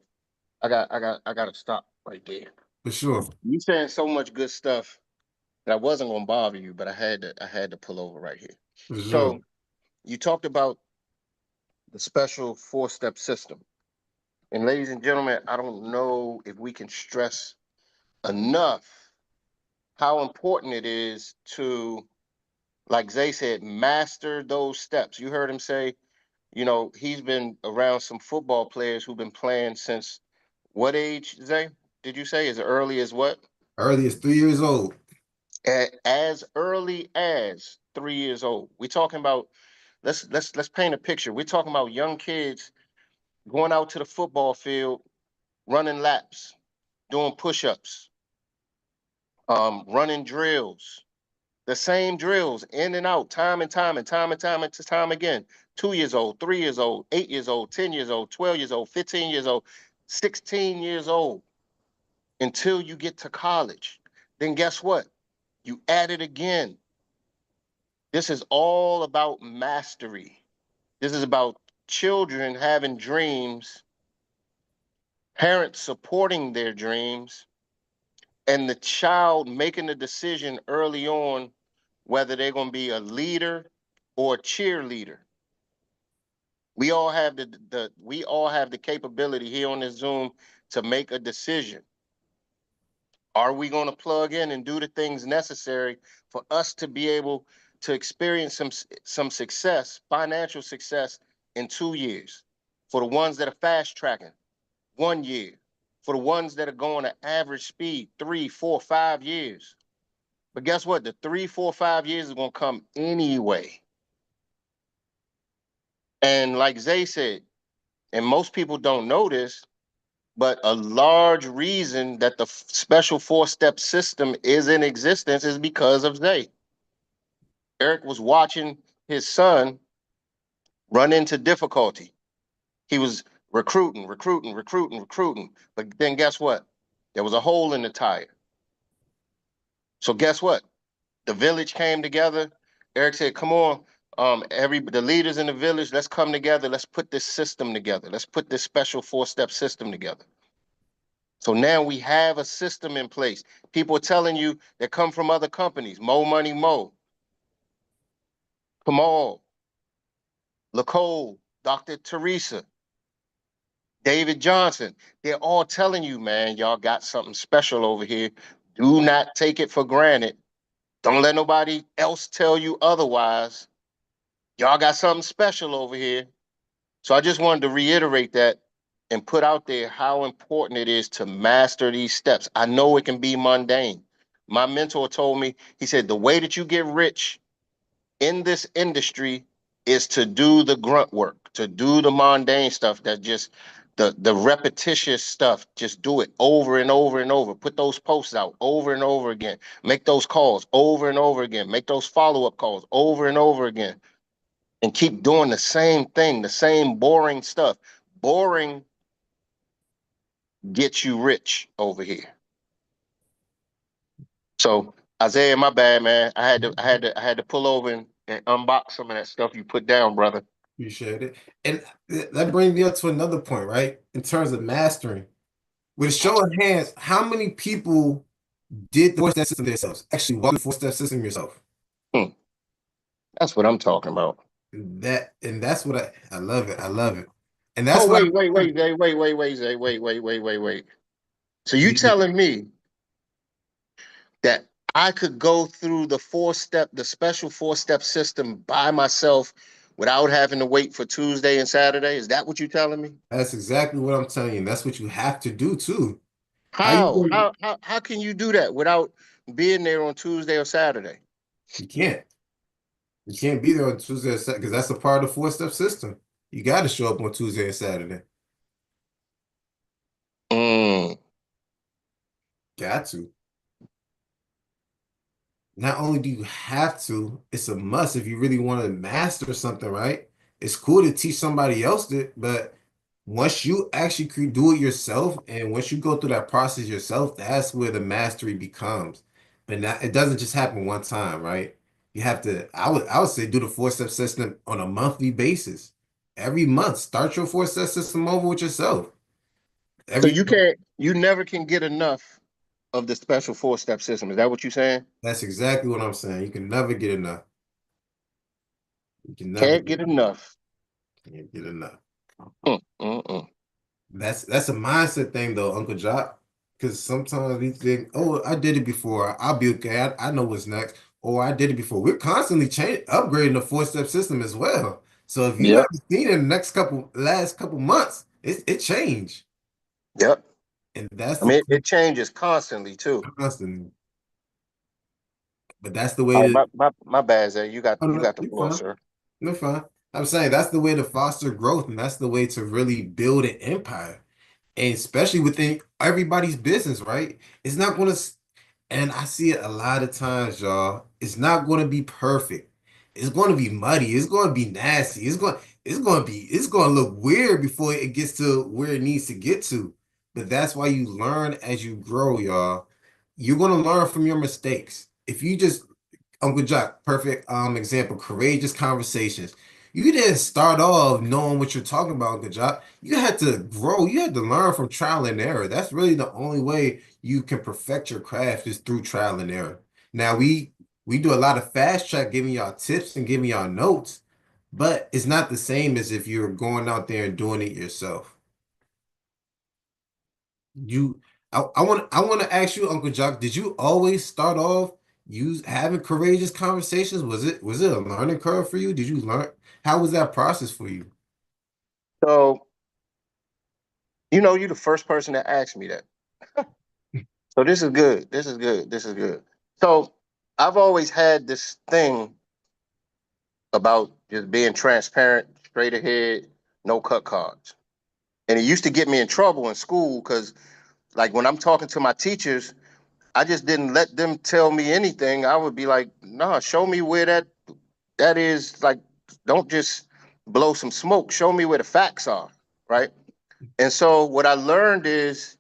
I gotta stop right there. For sure. You saying so much good stuff that I wasn't gonna bother you, but I had to pull over right here. For So sure. you talked about the special 4-step system. And ladies and gentlemen, I don't know if we can stress enough how important it is to, like Zay said, master those steps. You heard him say, you know, he's been around some football players who've been playing since what age, Zay? Did you say as early as what? Early as 3 years old. As early as 3 years old. We're talking about, let's paint a picture. We're talking about young kids going out to the football field, running laps, doing push-ups, running drills, the same drills in and out, time and time and time and time and time again. 2 years old, 3 years old, 8 years old, 10 years old, 12 years old, 15 years old, 16 years old, until you get to college. Then guess what? You add it again. This is all about mastery. This is about children having dreams, parents supporting their dreams, and the child making the decision early on whether they're going to be a leader or a cheerleader. We all have the capability here on this Zoom to make a decision. Are we going to plug in and do the things necessary for us to be able to experience some success, financial success, in 2 years? For the ones that are fast tracking, 1 year. For the ones that are going at average speed, 3, 4, 5 years. But guess what? The 3, 4, 5 years is going to come anyway. And like Zay said, and most people don't know this, but a large reason that the special 4-step system is in existence is because of Zay. Eric was watching his son run into difficulty. He was recruiting. But then guess what? There was a hole in the tire. So guess what? The village came together. Eric said, come on, the leaders in the village, let's come together. Let's put this system together. Let's put this special 4-step system together. So now we have a system in place. People are telling you that come from other companies, Mo Money Mo, Kamal, Lacole, Dr. Teresa, David Johnson. They're all telling you, man, y'all got something special over here. Do not take it for granted. Don't let nobody else tell you otherwise. Y'all got something special over here. So I just wanted to reiterate that and put out there how important it is to master these steps. I know it can be mundane. My mentor told me, he said, the way that you get rich in this industry is to do the grunt work, to do the mundane stuff, that just the repetitious stuff. Just do it over and over and over. Put those posts out over and over again. Make those calls over and over again. Make those follow-up calls over and over again. And keep doing the same thing, the same boring stuff. Boring gets you rich over here. So Isaiah, my bad, man. I had to pull over and unbox some of that stuff you put down, brother. Appreciate it. And that brings me up to another point, right? In terms of mastering. With a show of hands, how many people did the 4-step system themselves? Actually, walk the 4-step system yourself. That's what I'm talking about. That's what I love it. I love it. And that's wait. So you telling me that I could go through the special 4-step system by myself without having to wait for Tuesday and Saturday? Is that what you're telling me? That's exactly what I'm telling you. That's what you have to do too. How can you do that without being there on Tuesday or Saturday? You can't. You can't be there on Tuesday or Saturday because that's a part of the 4-step system. You got to show up on Tuesday and Saturday. Got to. Not only do you have to, it's a must if you really want to master something, right? It's cool to teach somebody else it, but once you actually do it yourself and once you go through that process yourself, that's where the mastery becomes. But it doesn't just happen one time, right? You have to, I would say do the 4-step system on a monthly basis. Every month, start your 4-step system over with yourself. So you never can get enough of the special 4-step system. Is that what you're saying? That's exactly what I'm saying. You can never get enough. You can never Can't get enough. Can't get enough. That's a mindset thing though, Uncle Jock. Because sometimes we think, oh, I did it before. I'll be okay. I know what's next. Or I did it before. We're constantly upgrading the 4-step system as well. So if you Yep. haven't seen it in the last couple months, it changed. Yep. And that's I mean, it changes constantly too. Constantly. But that's the way All to right, my bad, Zay. You got the you're floor, fine. sir. You're fine. I'm saying that's the way to foster growth, and that's the way to really build an empire. And especially within everybody's business, right? It's not gonna and I see it a lot of times, y'all. It's not gonna be perfect. It's gonna be muddy, it's gonna be nasty, it's gonna look weird before it gets to where it needs to get to. But that's why you learn as you grow, y'all. You're gonna learn from your mistakes. If you just Uncle Jack, perfect example, courageous conversations. You didn't start off knowing what you're talking about, Uncle Jack. You had to grow, you had to learn from trial and error. That's really the only way you can perfect your craft is through trial and error. Now we do a lot of fast track giving y'all tips and giving y'all notes, but it's not the same as if you're going out there and doing it yourself. You I want to ask you, Uncle Jock, did you always start off having courageous conversations? Was it a learning curve for you? Did you learn how was that process for you? So, you're the first person that asked me that. So this is good. This is good. This is good. So I've always had this thing about just being transparent, straight ahead, no cut cards. And it used to get me in trouble in school because, like, when I'm talking to my teachers, I just didn't let them tell me anything. I would be like, nah, show me where that is. Like, don't just blow some smoke. Show me where the facts are, right? And so what I learned is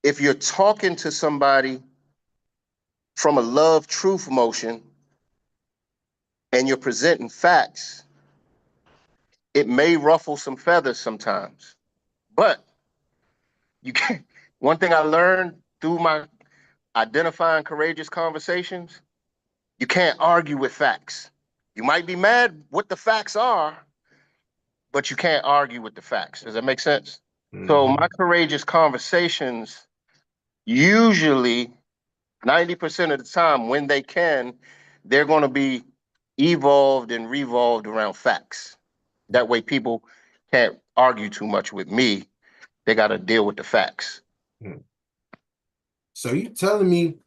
if you're talking to somebody from a love truth motion and you're presenting facts, it may ruffle some feathers sometimes. But you can't. One thing I learned through my identifying courageous conversations, you can't argue with facts. You might be mad what the facts are, but you can't argue with the facts. Does that make sense? So my courageous conversations usually 90% of the time when they can, they're going to be evolved and revolved around facts. That way people can't argue too much with me. They got to deal with the facts. So you telling me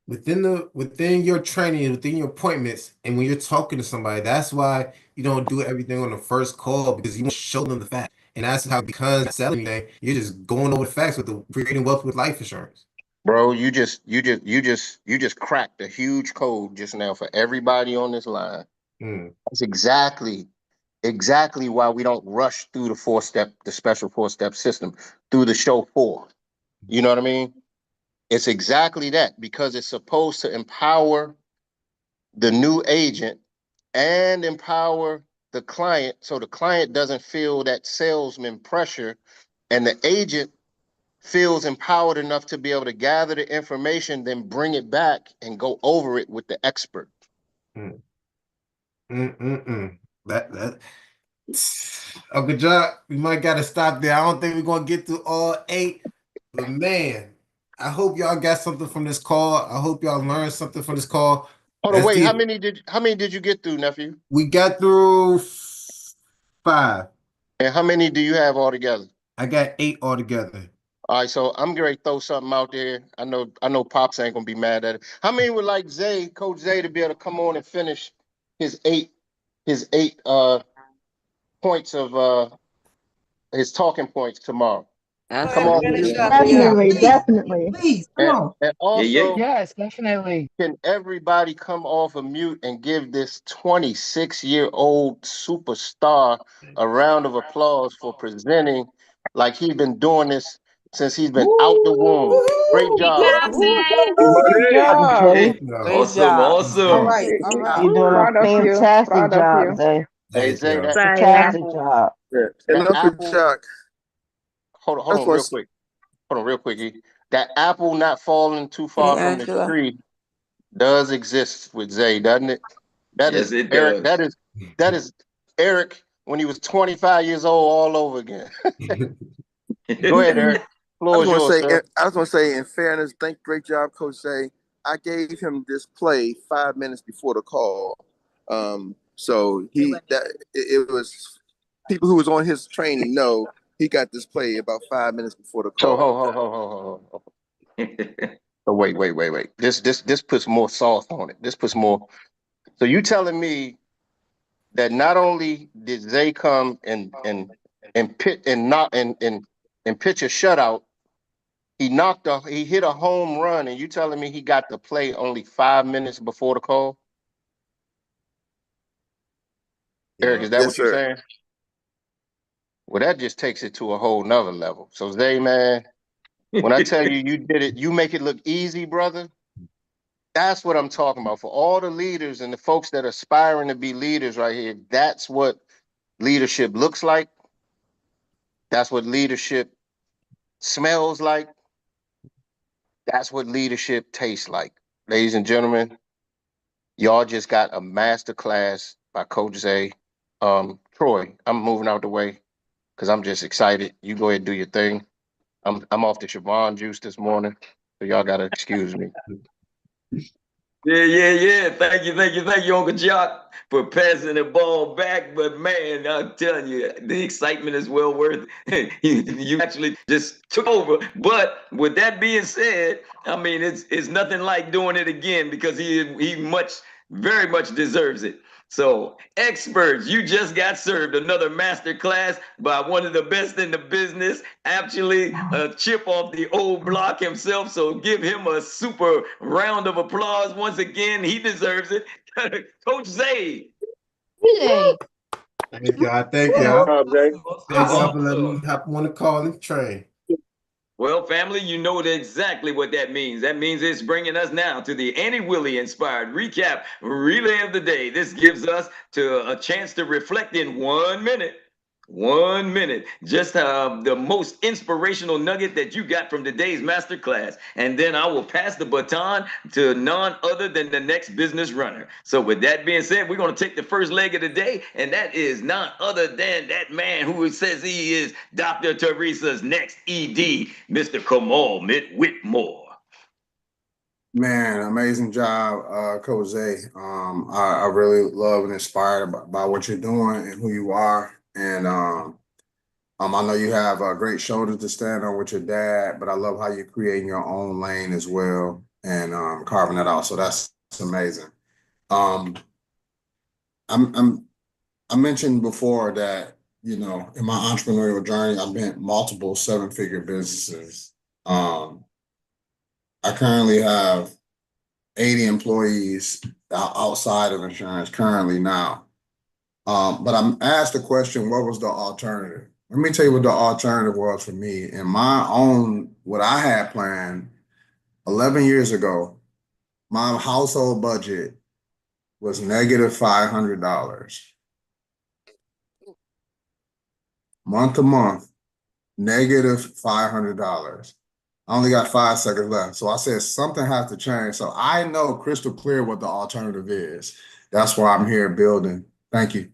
within your training, within your appointments, and when you're talking to somebody, that's why you don't do everything on the first call because you want to show them the facts. And that's how it becomes selling anything. You're just going over the facts with the creating wealth with life insurance. Bro, you just cracked a huge code just now for everybody on this line. That's exactly why we don't rush through the special 4-step system, through the show 4. You know what I mean? It's exactly that because it's supposed to empower the new agent and empower the client so the client doesn't feel that salesman pressure and the agent feels empowered enough to be able to gather the information, then bring it back and go over it with the expert. That a good job. We might gotta stop there. I don't think we're gonna get through all 8, but man, I hope y'all got something from this call. I hope y'all learned something from this call. Hold on, wait. How many did you get through, nephew? We got through 5. And how many do you have altogether? I got 8 altogether. All right, so I'm going to throw something out there. I know Pops ain't gonna be mad at it. How many would like Coach Zay, to be able to come on and finish his eight points of his talking points tomorrow? Come on, Definitely. Please, come on. And also, Yes, definitely. can everybody come off of mute and give this 26-year-old superstar a round of applause for presenting like he's been doing this since he's been out the womb. Great job. Good job. Great job. All right. You're doing a fantastic job, Zay. Hey, Zay, Fantastic job. And Uncle Chuck. Hold on real quick. Hold on real quick. E. That apple not falling too far Hey, from Angela. the tree does exist with Zay, doesn't it? Yes, it does. That is Eric when he was 25 years old all over again. Go ahead, Eric. Floor is yours, sir. I was gonna say, in fairness, great job, Coach Zay. I gave him this play 5 minutes before the call. So it was people who was on his training know he got this play about 5 minutes before the call. So so wait. This puts more sauce on it. This puts more. So you telling me that not only did Zay come and pitch and pitch a shutout, he hit a home run, and you telling me he got the play only 5 minutes before the call? Eric, is that what you're saying? Well, that just takes it to a whole nother level. So Zay, man, when I tell you you did it, you make it look easy, brother. That's what I'm talking about. For all the leaders and the folks that are aspiring to be leaders right here, that's what leadership looks like. That's what leadership smells like. That's what leadership tastes like. Ladies and gentlemen, y'all just got a master class by Coach Zay. Troy, I'm moving out the way because I'm just excited. You go ahead and do your thing. I'm off the Siobhan juice this morning, so y'all gotta excuse me. Yeah. Thank you, Uncle Jock, for passing the ball back. But man, I'm telling you, the excitement is well worth it. You actually just took over. But with that being said, I mean, it's nothing like doing it again because he very much deserves it. So, Xperts, you just got served another master class by one of the best in the business, actually a chip off the old block himself. So, give him a super round of applause once again. He deserves it. Coach Zay. Thank y'all. Thank y'all. Thank y'all for letting me hop on the call and train. Well, family, you know exactly what that means. That means it's bringing us now to the Annie Willie inspired recap relay of the day. This gives us a chance to reflect in 1 minute. 1 minute, just the most inspirational nugget that you got from today's masterclass. And then I will pass the baton to none other than the next business runner. So with that being said, we're going to take the first leg of the day, and that is none other than that man who says he is Dr. Teresa's next ED, Mr. Kamal Whitmore. Man, amazing job, Coach Zay. I really love and inspired by what you're doing and who you are. And I know you have great shoulders to stand on with your dad, but I love how you're creating your own lane as well and carving that out. So that's amazing. I mentioned before that, you know, in my entrepreneurial journey, I've been multiple 7-figure businesses. I currently have 80 employees outside of insurance currently now. But I'm asked the question, what was the alternative? Let me tell you what the alternative was for me. In my own, what I had planned 11 years ago, my household budget was negative $500. Month to month, negative $500. I only got 5 seconds left. So I said something has to change. So I know crystal clear what the alternative is. That's why I'm here building. Thank you.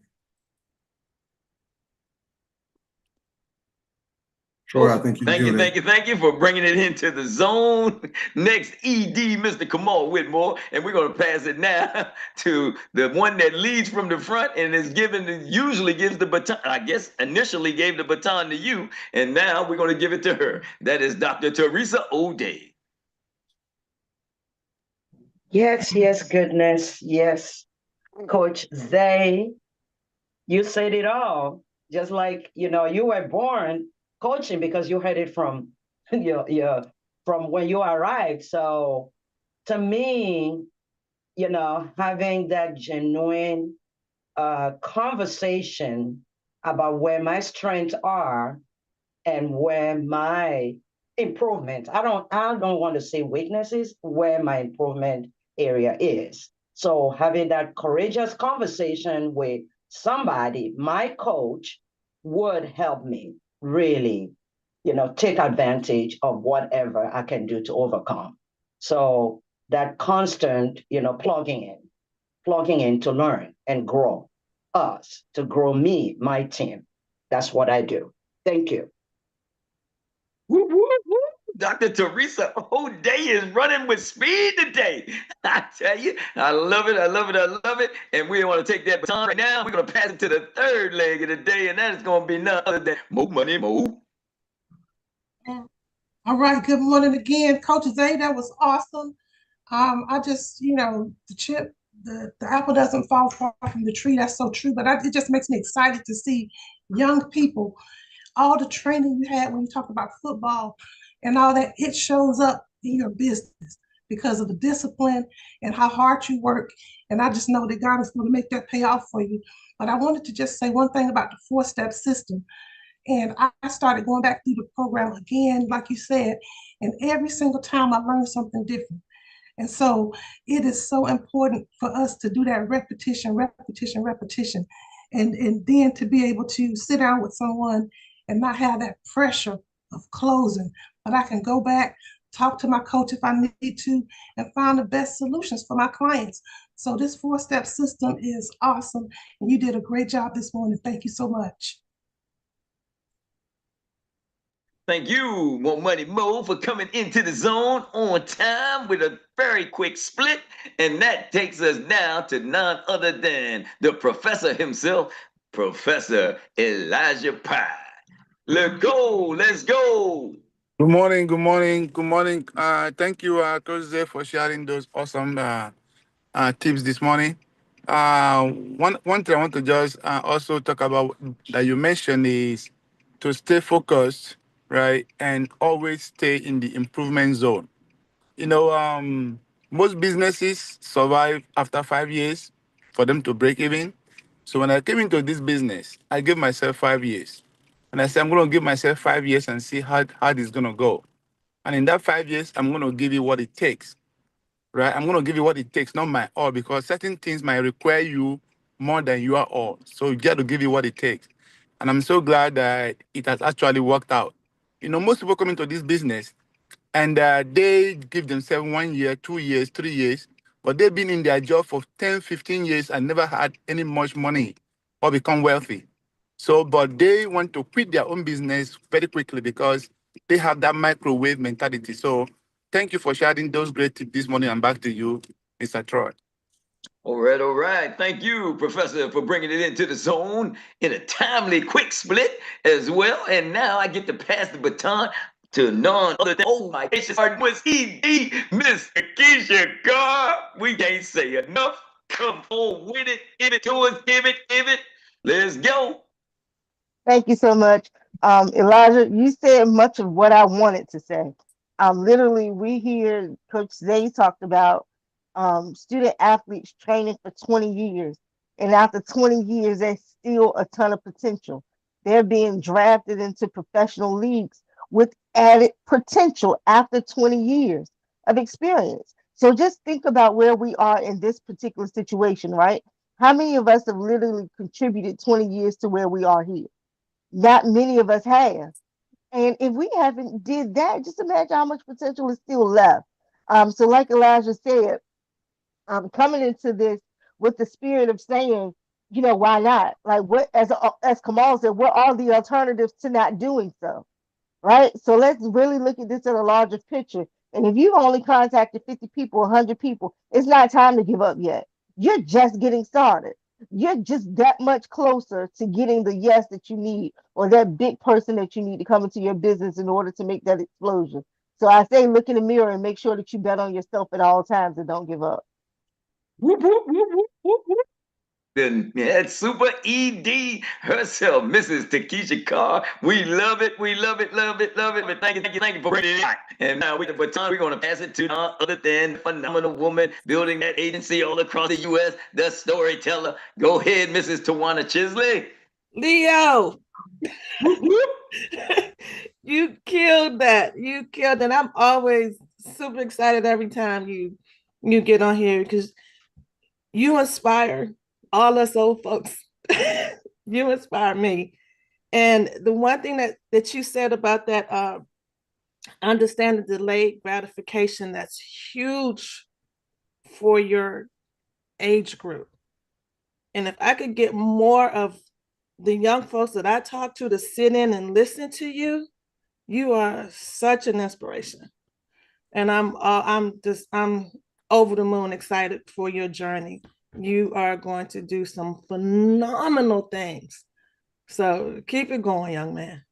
Troy, I think Thank you for bringing it into the zone. Next, ED, Mr. Kamal Whitmore, and we're going to pass it now to the one that leads from the front and usually gives the baton. I guess initially gave the baton to you, and now we're going to give it to her. That is Dr. Teresa O'Day. Yes, goodness, yes. Coach Zay, you said it all. Just like, you know, you were born coaching because you heard it from from when you arrived. So to me, you know, having that genuine conversation about where my strengths are and where my improvement, I don't want to say weaknesses, where my improvement area is. So having that courageous conversation with somebody, my coach, would help me really, you know, take advantage of whatever I can do to overcome. So that constant, you know, plugging in to learn and grow. us, to grow me, my team. That's what I do. Thank you. Whoop, whoop, whoop. Dr. Teresa, whole day is running with speed today. I tell you, I love it, I love it, I love it. And we want to take that baton right now. We're going to pass it to the third leg of the day, and that is going to be none other than more money, more. All right, good morning again, Coach Zay. That was awesome. I just, the apple doesn't fall far from the tree. That's so true. But it just makes me excited to see young people, all the training you had when you talk about football and all that, it shows up in your business because of the discipline and how hard you work. And I just know that God is going to make that pay off for you. But I wanted to just say one thing about the 4-step system. And I started going back through the program again, like you said, and every single time I learned something different. And so it is so important for us to do that repetition, repetition, repetition. And then to be able to sit down with someone and not have that pressure of closing, but I can go back, talk to my coach if I need to, and find the best solutions for my clients. So this 4-step system is awesome. And you did a great job this morning. Thank you so much. Thank you, More Money Mo, for coming into the zone on time with a very quick split. And that takes us now to none other than the professor himself, Professor Elijah Pye. Let's go, let's go. Good morning, good morning, good morning. Thank you, Coach Zay, for sharing those awesome tips this morning. One thing I want to just also talk about that you mentioned is to stay focused, right, and always stay in the improvement zone. You know, most businesses survive after 5 years for them to break even. So when I came into this business, I gave myself 5 years. And I said, I'm going to give myself 5 years and see how this is going to go. And in that 5 years, I'm going to give you what it takes, right? I'm going to give you what it takes, not my all, because certain things might require you more than you are all. So you got to give you what it takes. And I'm so glad that it has actually worked out. You know, most people come into this business and they give themselves 1 year, 2 years, 3 years, but they've been in their job for 10, 15 years and never had any much money or become wealthy. So, but they want to quit their own business very quickly because they have that microwave mentality. So thank you for sharing those great tips this morning, and back to you, Mr. Troy. All right, all right. Thank you, Professor, for bringing it into the zone in a timely, quick split as well. And now I get to pass the baton to none other than, oh my gracious, our was ED, Mr. Keisha Carr. We can't say enough. Come on with it. Give it to us. Give it, give it. Let's go. Thank you so much. Elijah, you said much of what I wanted to say. Literally, we hear Coach Zay talked about student athletes training for 20 years. And after 20 years, there's still a ton of potential. They're being drafted into professional leagues with added potential after 20 years of experience. So just think about where we are in this particular situation, right? How many of us have literally contributed 20 years to where we are here? Not many of us have. And if we haven't did that, just imagine how much potential is still left. So like Elijah said, coming into this with the spirit of saying, why not? Like what, as Kamal said, what are the alternatives to not doing so? Right? So let's really look at this in a larger picture. And if you've only contacted 50 people, 100 people, it's not time to give up yet. You're just getting started. You're just that much closer to getting the yes that you need, or that big person that you need to come into your business in order to make that explosion. So I say, look in the mirror and make sure that you bet on yourself at all times and don't give up. Whoop, whoop, whoop, whoop, whoop, whoop. Then that's Super ED herself, Mrs. Takesha Carr. We love it, we love it, love it, love it. But thank you for bringing it back. And now with the baton, we're going to pass it to none other than phenomenal woman building that agency all across the U.S., the storyteller. Go ahead, Mrs. Tawana Chisley. Leo, you killed that. You killed it. I'm always super excited every time you get on here because you inspire all us old folks. You inspire me. And the one thing that you said about that understanding delayed gratification, that's huge for your age group. And if I could get more of the young folks that I talk to sit in and listen to you, you are such an inspiration. And I'm over the moon excited for your journey. You are going to do some phenomenal things. So keep it going, young man.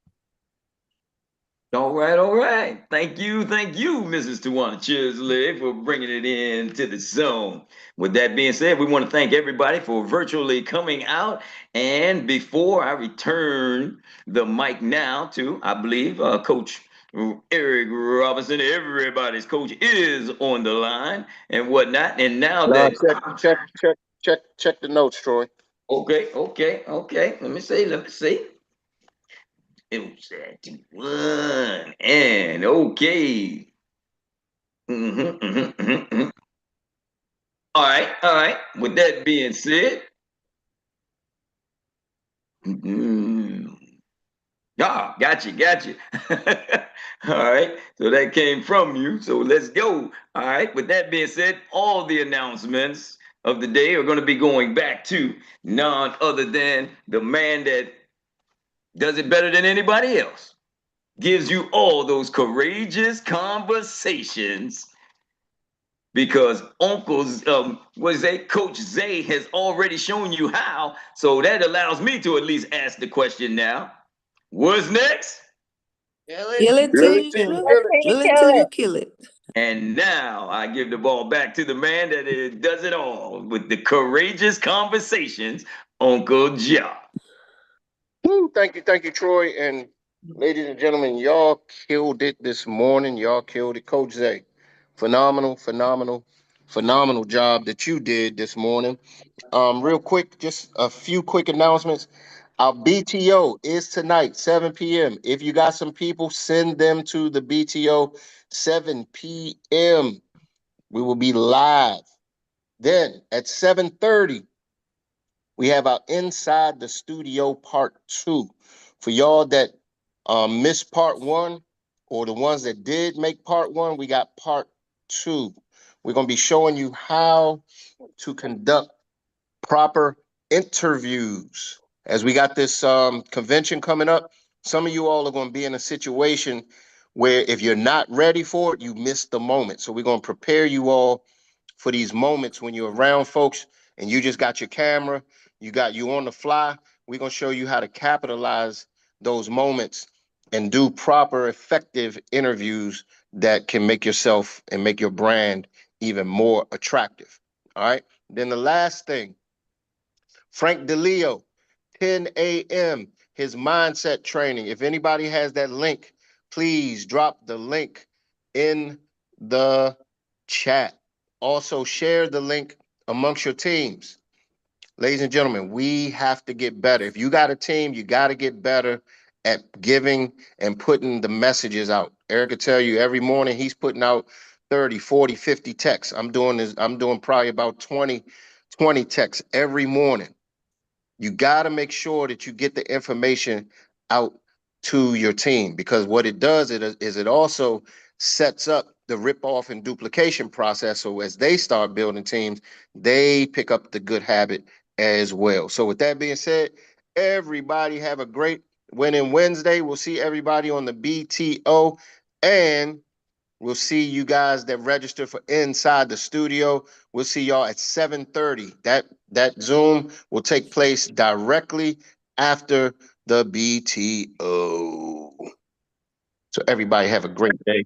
All right, all right. Thank you, Mrs. Tawana Chisley, for bringing it into the zone. With that being said, we want to thank everybody for virtually coming out. And before I return the mic now to, I believe, Coach Erik Robinson, everybody's coach is on the line and whatnot. And now that check the notes, Troy. Okay. Let me see. It was at one. And okay. All right. With that being said, got you. All right. So that came from you. So let's go. All right. With that being said, all the announcements of the day are going to be going back to none other than the man that does it better than anybody else. Gives you all those courageous conversations because Coach Zay has already shown you how. So that allows me to at least ask the question now. What's next? Kill it till you kill it. Kill it till you kill it. And now I give the ball back to the man that does it all with the courageous conversations, Uncle Jock. Woo, thank you, Troy. And ladies and gentlemen, y'all killed it this morning. Y'all killed it. Coach Zay, phenomenal job that you did this morning. Real quick, just a few quick announcements. Our BTO is tonight, 7 p.m. If you got some people, send them to the BTO, 7 p.m. We will be live. Then at 7:30, we have our Inside the Studio Part 2. For y'all that missed Part 1 or the ones that did make Part 1, we got Part 2. We're going to be showing you how to conduct proper interviews. As we got this convention coming up, some of you all are going to be in a situation where if you're not ready for it, you miss the moment. So we're going to prepare you all for these moments when you're around folks and you just got your camera, you on the fly. We're going to show you how to capitalize those moments and do proper, effective interviews that can make yourself and make your brand even more attractive. All right. Then the last thing, Frank DeLeo, 10 a.m., his mindset training. If anybody has that link, please drop the link in the chat. Also, share the link amongst your teams. Ladies and gentlemen, we have to get better. If you got a team, you got to get better at giving and putting the messages out. Eric will tell you every morning he's putting out 30, 40, 50 texts. I'm doing probably about 20 texts every morning. You got to make sure that you get the information out to your team, because what it does is it also sets up the rip off and duplication process. So as they start building teams, they pick up the good habit as well. So with that being said, everybody have a great winning Wednesday. We'll see everybody on the BTO, and we'll see you guys that register for Inside the Studio. We'll see y'all at 7:30. That Zoom will take place directly after the BTO. So everybody have a great day.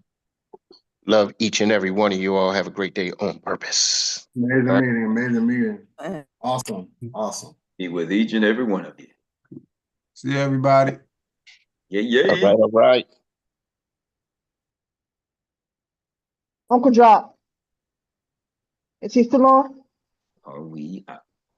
Love each and every one of you all. Have a great day on purpose. Amazing meeting. Awesome. Be with each and every one of you. See everybody. Yeah. All right. Uncle Jock. Is he still on? Are we out?